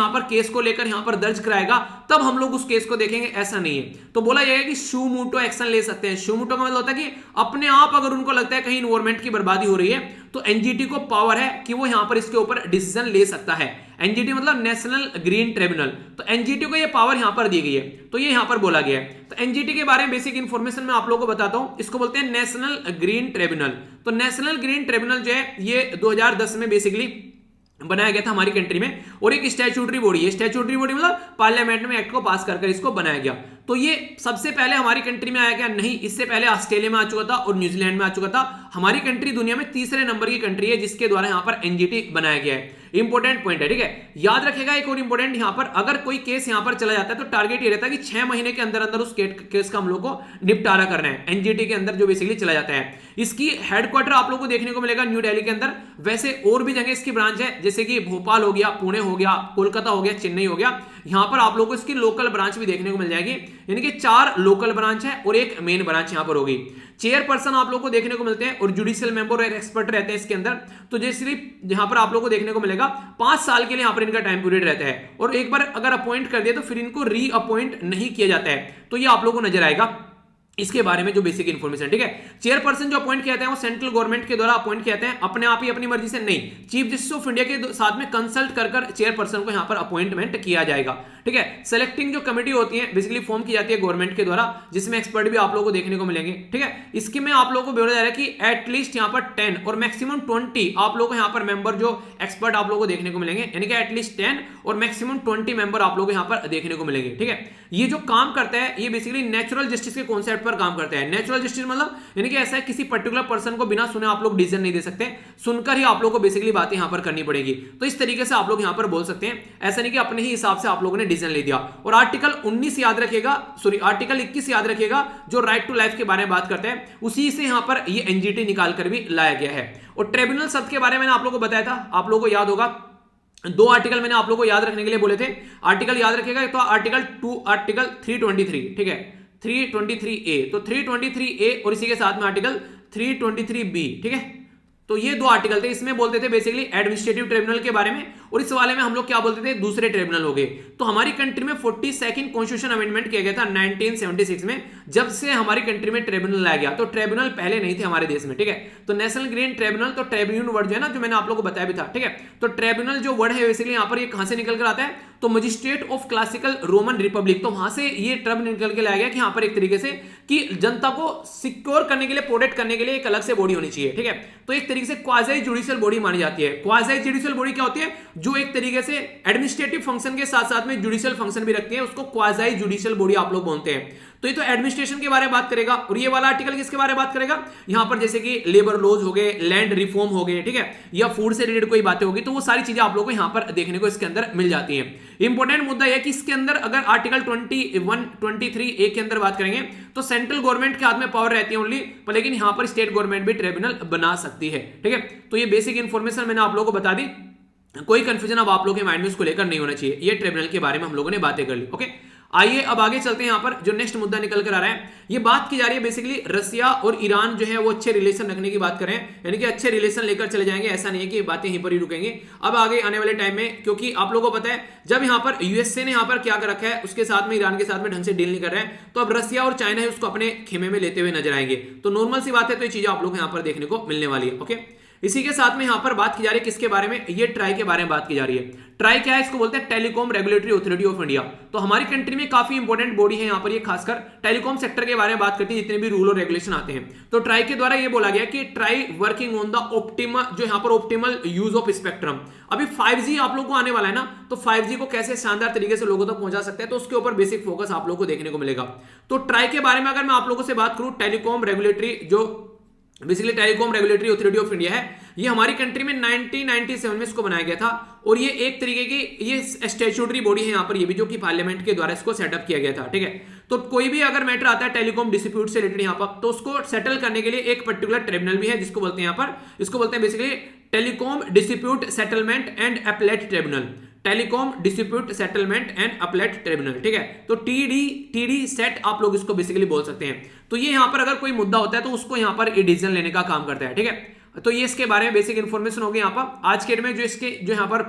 पर केस को लेकर यहां पर दर्ज कराएगा तब हम लोग उस केस को देखेंगे, ऐसा नहीं है। तो बोला जाएगा कि शूमोटो एक्शन ले सकते हैं। शूमोटो का मतलब होता है कि अपने आप अगर उनको लगता है कहीं इन्वायरमेंट की बर्बादी हो रही है तो एनजीटी को पावर है कि वो यहां पर इसके ऊपर डिसीजन ले सकता है। एनजीटी मतलब नेशनल ग्रीन ट्रिब्यूनल, तो एनजीटी को ये पावर यहां पर दी गई है, तो ये यहां पर बोला गया है। तो एनजीटी के बारे में बेसिक इंफॉर्मेशन मैं आप लोगों को बताता हूं, इसको बोलते हैं नेशनल ग्रीन ट्रिब्यूनल। तो नेशनल ग्रीन ट्रिब्यूनल जो है ये 2010 में बेसिकली बनाया गया था हमारी कंट्री में, और एक स्टैट्यूटरी बॉडी है। स्टैट्यूटरी बॉडी मतलब पार्लियामेंट में एक्ट को पास कर इसको बनाया गया। तो ये सबसे पहले हमारी कंट्री में आया क्या, नहीं, इससे पहले ऑस्ट्रेलिया में आ चुका था और न्यूजीलैंड में आ चुका था। हमारी कंट्री दुनिया में तीसरे नंबर की कंट्री है जिसके द्वारा यहां पर एनजीटी बनाया गया है। इंपॉर्टेंट पॉइंट है, ठीक है, याद रखेगा। एक और इंपॉर्टेंट यहां पर, अगर कोई केस यहां पर चला जाता है तो टारगेट ये रहता है कि 6 महीने के अंदर अंदर उस केस का हम लोग को निपटारा करना है, एनजीटी के अंदर जो बेसिकली चला जाता है। इसकी हेडक्वार्टर आप लोग को देखने को मिलेगा न्यू दिल्ली के अंदर। वैसे और भी जगह इसकी ब्रांच है, जैसे कि भोपाल हो गया, पुणे हो गया, कोलकाता हो गया, चेन्नई हो गया। यहां पर आप लोगों को इसकी लोकल ब्रांच भी देखने को मिल जाएगी, यानी कि 4 लोकल ब्रांच है और एक मेन ब्रांच यहां पर होगी। चेयरपर्सन आप लोग को देखने को मिलते हैं और जुडिशियल मेंबर और एक्सपर्ट रहते हैं इसके अंदर। तो जैसे यहां पर आप लोग को देखने को मिलेगा 5 साल के लिए यहां पर इनका टाइम पीरियड रहता है, और एक बार अगर अपॉइंट कर दिया तो फिर इनको री अपॉइंट नहीं किया जाता है। तो ये आप लोग को नजर आएगा इसके बारे में जो बेसिक इंफॉर्मेशन, ठीक है। चेयरपर्सन जो अपॉइंट किया जाता है वो सेंट्रल गवर्नमेंट के द्वारा अपॉइंट किया जाता है, अपने आप ही अपनी मर्जी से नहीं, चीफ जस्टिस ऑफ इंडिया के साथ में कंसल्ट कर चेयरपर्सन को यहां पर अपॉइंटमेंट किया जाएगा, ठीक है। सेलेक्टिंग जो कमेटी होती है बेसिकली फॉर्म की जाती है गवर्नमेंट के द्वारा, जिसमें एक्सपर्ट भी आप लोगों को देखने को मिलेंगे, ठीक है। इसके में आप लोगों को बोला जा रहा है कि एटलीस्ट यहां पर 10 और मैक्सिमम 20 आप लोगों को यहां पर मेंबर जो एक्सपर्ट आप लोगों को देखने को मिलेंगे, यानी कि एटलीस्ट 10 और मैक्सिमम 20 मेंबर आप लोगों को यहां पर देखने को मिलेंगे, ठीक है। ये जो काम करता है ये बेसिकली नेचुरल जस्टिस के कॉन्सेप्ट पर काम करता है। नेचुरल जस्टिस मतलब यानी कि ऐसा है किसी पर्टिकुलर पर्सन को बिना सुने आप लोग डिसीजन नहीं दे सकते, सुनकर ही आप लोगों को बेसिकली बातें यहां पर करनी पड़ेगी। तो इस तरीके से आप लोग यहां पर बोल सकते हैं, ऐसा नहीं कि अपने ही हिसाब से आप लोगों ने डिसीजन ले दिया। और आर्टिकल 19 याद रखेगा, सॉरी आर्टिकल 21 याद रखेगा जो राइट टू लाइफ के बारे में बात करते हैं, उसी से यहां पर ये एनजीटी निकाल कर भी लाया गया है। और ट्रिब्यूनल शब्द के बारे में मैंने आप लोगों को बताया था, आप लोगों को याद होगा 2 आर्टिकल मैंने आप लोगों को याद रखने के लिए बोले थे। आर्टिकल याद रखेगा तो आर्टिकल 323, ठीक है, 323A, तो 323A और इसी के साथ में आर्टिकल 323B, ठीक है। तो ये 2 आर्टिकल थे, इसमें बोलते थे बेसिकली एडमिनिस्ट्रेटिव ट्रिब्यूनल के बारे में, और इस वाले में हम लोग क्या बोलते थे, दूसरे ट्रिब्यूनल हो गए। तो हमारी कंट्री में 42nd कॉन्स्टिट्यूशन अमेंडमेंट किया गया था 1976 में, जब से हमारी कंट्री में ट्रिब्यूनल लाया गया। तो ट्रिब्यूनल पहले नहीं थे हमारे देश में, ठीक है। तो नेशनल ग्रीन ट्रिब्यूनल, तो ट्रिब्यून वर्ड जो है ना, जो मैंने आप लोगों को बताया भी था, ठीक है। तो ट्रिब्यूनल जो वर्ड है बेसिकली यहाँ पर ये कहां से निकल कर आता है, तो magistrate of classical Roman Republic, तो वहां से ये टर्म निकल के लाया गया कि यहाँ पर एक तरीके से कि जनता को सिक्योर करने के लिए, प्रोटेक्ट करने के लिए एक अलग से बॉडी होनी चाहिए, ठीक है। तो एक तरीके से क्वाजी जुडिशियल बॉडी मानी जाती है। क्वाजी जुडिशियल बॉडी क्या होती है, जो एक तरीके से एडमिनिस्ट्रेटिव फंक्शन के साथ साथ में जुडिशियल फंक्शन भी रखती है, उसको क्वाजी जुडिशियल बॉडी आप लोग बोलते हैं। तो ये तो एडमिनिस्ट्रेशन के बारे में बात करेगा। और ये वाला आर्टिकल किसके बारे में बात करेगा, यहां पर जैसे कि लेबर लॉज हो गए, लैंड रिफॉर्म हो गए, ठीक है, या फूड से रिलेटेड कोई बातें होगी, तो वो सारी चीजें आप लोगों को यहां पर देखने को इसके अंदर मिल जाती हैं। इंपॉर्टेंट मुद्दा यह कि इसके अंदर अगर आर्टिकल 21, 23A के अंदर बात करेंगे तो सेंट्रल गवर्नमेंट के हाथ में पावर रहती है ओनली, पर लेकिन यहां पर स्टेट गवर्नमेंट भी ट्रिब्यूनल बना सकती है, ठीक है। तो ये बेसिक इंफॉर्मेशन मैंने आप लोगों को बता दी, कोई कंफ्यूजन अब आप लोगों के माइंड में इसको लेकर नहीं होना चाहिए। ये ट्रिब्यूनल के बारे में हम लोगों ने बातें कर ली, ओके। आइए अब आगे चलते हैं। यहां पर जो नेक्स्ट मुद्दा निकल कर आ रहा है, ये बात की जा रही है बेसिकली रसिया और ईरान जो है वो अच्छे रिलेशन रखने की बात करें, यानी कि अच्छे रिलेशन लेकर चले जाएंगे। ऐसा नहीं है कि बातें यहीं पर ही रुकेंगी अब आगे आने वाले टाइम में, क्योंकि आप लोगों को पता है जब यहां पर यूएसए ने यहां पर क्या कर रखा है, उसके साथ में ईरान के साथ में ढंग से डील नहीं कर रहे हैं, तो अब रसिया और चाइना है उसको अपने खेमे में लेते हुए नजर आएंगे। तो नॉर्मल सी बात है, तो ये चीजें आप लोग यहां पर देखने को मिलने वाली है, ओके। इसी के साथ में यहां पर बात की जा रही है किसके बारे में, ये ट्राई के बारे में बात की जा रही है। ट्राई क्या है, इसको बोलते हैं telecom regulatory authority of India. तो हमारी कंट्री में काफी इंपॉर्टेंट बॉडी है यहां पर, ये खासकर टेलीकॉम सेक्टर के बारे में बात करती है, जितने भी रूल और रेगुलेशन आते हैं। तो ट्राई के द्वारा ये बोला गया कि try working on the optimal, जो यहां पर ऑप्टिमल यूज ऑफ स्पेक्ट्रम। अभी 5G आप लोगों को आने वाला है ना, तो 5G को कैसे शानदार तरीके से लोगों तक पहुंचा सकते हैं, तो उसके ऊपर बेसिक फोकस आप लोगों को देखने को मिलेगा। तो ट्राई के बारे में अगर मैं आप लोगों से बात करूं, टेलीकॉम रेगुलेटरी, जो basically telecom regulatory authority of India है, ये हमारी कंट्री में 1997 में इसको बनाया गया था। और ये एक तरीके की ये स्टैट्यूटरी बॉडी है यहां पर, ये भी जो कि पार्लियामेंट के द्वारा इसको सेटअप किया गया था, ठीक है। तो कोई भी अगर मैटर आता है टेलीकॉम डिस्प्यूट से रिलेटेड यहां पर, तो उसको सेटल करने के लिए एक पर्टिकुलर ट्रिब्यूनल भी है, जिसको बोलते हैं यहां पर, इसको बोलते हैं basically telecom dispute settlement and appellate tribunal. Telecom dispute settlement and appellate tribunal, ठीक है। तो टीडी सेट आप लोग इसको बेसिकली बोल सकते हैं। तो ये यहां पर अगर कोई मुद्दा होता है तो उसको यहां पर डिसीजन लेने का काम करता है, ठीक है। तो ये इसके बारे में बेसिक इंफॉर्मेशन होगी यहां पर आज के डेट में। जो यहां पर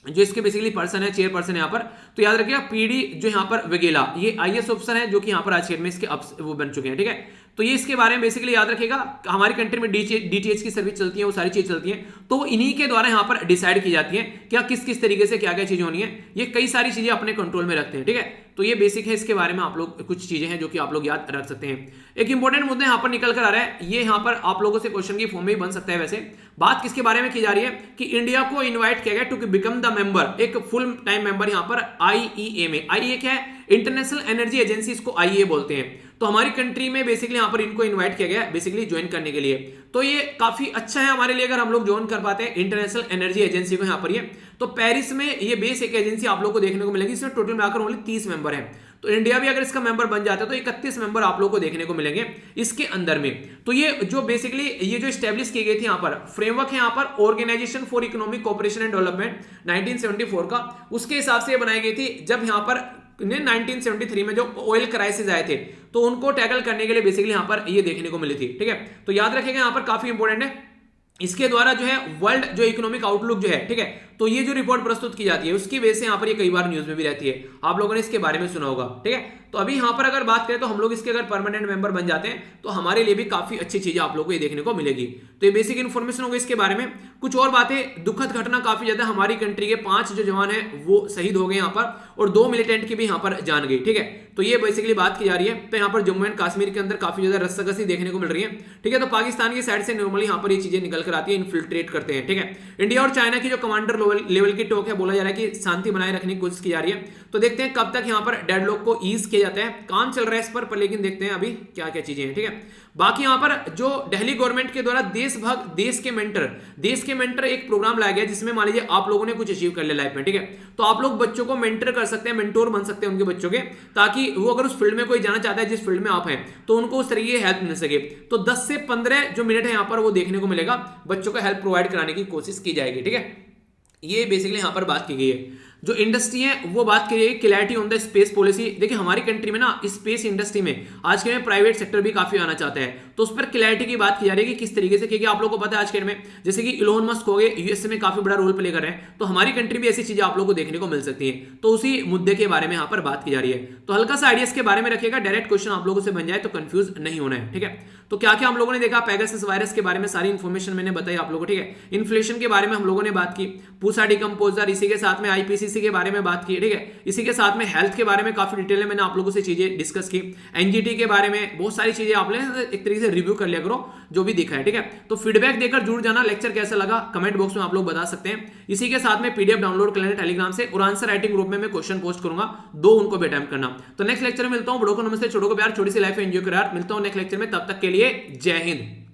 जो इसके बेसिकली पर्सन है, चेयरपर्सन है यहां पर, तो याद रखिएगा पीडी जो यहां पर वगेला, ये आईएएस ऑफिसर है जो कि यहां पर आज के डेट में इसके वो बन चुके हैं, ठीक है। तो ये इसके बारे में बेसिकली याद रखिएगा, हमारी कंट्री में डीटीएच की सर्विस चलती है, वो सारी चीज चलती है, तो वो इन्हीं के द्वारा यहां पर डिसाइड की जाती है क्या किस किस तरीके से क्या क्या चीजें होनी है। ये कई सारी चीजें अपने कंट्रोल में रखते हैं, ठीक है। तो ये बेसिक है, इसके बारे में आप लोग कुछ चीजें हैं जो कि आप लोग याद रख सकते हैं। एक इंपॉर्टेंट मुद्दा यहां पर निकल कर आ रहा है, ये यहां पर आप लोगों से क्वेश्चन की फॉर्म में ही बन सकता है। वैसे बात किसके बारे में की जा रही है कि इंडिया को इन्वाइट किया गया टू बिकम द मेंबर, एक फुल टाइम मेंबर यहां पर आईईए में। आईईए क्या है, इंटरनेशनल एनर्जी एजेंसी, इसको आईईए बोलते हैं। तो हमारी कंट्री में बेसिकली यहां पर इनको इनवाइट किया गया बेसिकली ज्वाइन करने के लिए। तो ये काफी अच्छा है हमारे लिए अगर हम लोग ज्वाइन कर पाते हैं इंटरनेशनल एनर्जी एजेंसी को यहां पर। ये तो पेरिस में ये बेस एक एजेंसी आप लोग को देखने को मिलेगी, इसमें टोटल मिलाकर ओनली 30 मेंबर हैं। तो इंडिया भी अगर इसका मेंबर बन जाता है तो 31 मेंबर आप लोग को देखने को मिलेंगे इसके अंदर में। तो ये जो बेसिकली ये जो स्टैब्लिश की गई थी यहाँ पर फ्रेमवर्क है, यहाँ पर organisation for economic cooperation and development 1974 का, उसके हिसाब से ये बनाई गई थी। जब यहाँ पर 1973 में जो ऑयल क्राइसिस आए थे तो उनको टैकल करने के लिए बेसिकली यहाँ पर ये देखने को मिली थी, ठीक है। तो याद रखिएगा यहाँ पर काफी इंपॉर्टेंट है। इसके द्वारा जो है वर्ल्ड जो इकोनॉमिक आउटलुक जो है, ठीक है, तो ये जो रिपोर्ट प्रस्तुत की जाती है उसकी वजह से यहाँ पर ये कई बार न्यूज में भी रहती है, आप लोगों ने इसके बारे में सुना होगा, ठीक है। तो अभी यहाँ पर अगर बात करें तो हम लोग इसके अगर परमानेंट मेंबर बन जाते हैं तो हमारे लिए भी काफी अच्छी चीजें आप लोगों को ये देखने को मिलेगी। तो ये बेसिक इन्फॉर्मेशन होगी इसके बारे में। कुछ और बातें, दुखद घटना काफी ज्यादा, हमारी कंट्री के 5 जो जवान है वो शहीद हो गए यहाँ पर और 2 मिलिटेंट की भी यहाँ पर जान गई, ठीक है। तो ये बेसिकली बात की जा रही है। तो यहाँ पर जम्मू एंड कश्मीर के अंदर काफी ज्यादा रस्साकसी देखने को मिल रही है, ठीक है। तो पाकिस्तान की साइड से नॉर्मली यहाँ पर ये चीजें निकल कर आती है, इन्फिल्ट्रेट करते हैं, ठीक है। इंडिया और चाइना की जो कमांडर लेवल की टॉक है, बोला जा रहा है कि शांति बनाए रखने की कोशिश की जा रही है। तो देखते हैं कब तक यहाँ पर डेडलॉक को ईज किया जाता है, काम चल रहा है इस पर लेकिन देखते हैं अभी क्या क्या चीजें हैं, ठीक है। बाकी यहाँ पर जो दिल्ली गवर्नमेंट के द्वारा देश के मेंटर एक प्रोग्राम लाया गया जिसमें मान लीजिए आप लोगों ने कुछ अचीव कर लिया लाइफ में, ठीक है, तो आप लोग बच्चों को मेंटर कर सकते हैं, मेंटोर बन सकते हैं उनके बच्चों के, ताकि वो अगर उस फील्ड में कोई जाना चाहता है जिस फील्ड में आप हैं तो उनको उस तरीके की हेल्प मिल सके। तो 10 से 15 जो मिनट है यहाँ पर वो देखने को मिलेगा, बच्चों को हेल्प प्रोवाइड कराने की कोशिश की जाएगी, ठीक है। ये बेसिकली यहाँ पर बात की गई है। जो इंडस्ट्री है वो बात करिए clarity on the space policy. देखिए हमारी कंट्री में ना स्पेस इंडस्ट्री में आज के में प्राइवेट सेक्टर भी काफी आना चाहता है, तो उस पर क्लैरिटी की बात की जा रही है कि किस तरीके से, क्योंकि आप लोगों को पता है आज के में जैसे कि इलोन मस्क हो गए यूएसए में काफी बड़ा रोल प्ले कर रहे हैं, तो हमारी कंट्री भी ऐसी चीजें आप लोगों को देखने को मिल सकती है। तो उसी मुद्दे के बारे में यहाँ पर बात की जा रही है। तो हल्का सा आइडियाज के बारे में रखिएगा, डायरेक्ट क्वेश्चन आप लोगों से बन जाए तो कंफ्यूज नहीं होना है, ठीक है। तो क्या क्या हम लोगों ने देखा, पेगासस वायरस के बारे में सारी इंफॉर्मेशन मैंने बताई आप लोगों को, ठीक है। इन्फ्लेशन के बारे में हम लोगों ने बात की, पूसा डिकम्पोजर, इसी के साथ में आईपीसी पीसीसी के बारे में बात की, ठीक है। इसी के साथ में हेल्थ के बारे में काफी डिटेल में मैंने आप लोगों से चीजें डिस्कस की, एनजीटी के बारे में बहुत सारी चीजें आप लोग एक तरीके से रिव्यू कर लिया करो जो भी दिखा है, ठीक है। तो फीडबैक देकर जुड़ जाना, लेक्चर कैसा लगा कमेंट बॉक्स में आप लोग बता सकते हैं। इसी के साथ में पीडीएफ डाउनलोड कर लेना टेलीग्राम से, और आंसर राइटिंग ग्रुप में मैं क्वेश्चन पोस्ट करूंगा, 2 उनको भी अटेम्प्ट करना। तो नेक्स्ट लेक्चर में मिलता हूं, बड़ों को नमस्ते, छोटों को प्यार, छोटी सी लाइफ एंजॉय करो यार। मिलता हूं नेक्स्ट लेक्चर में, तब तक के लिए जय हिंद।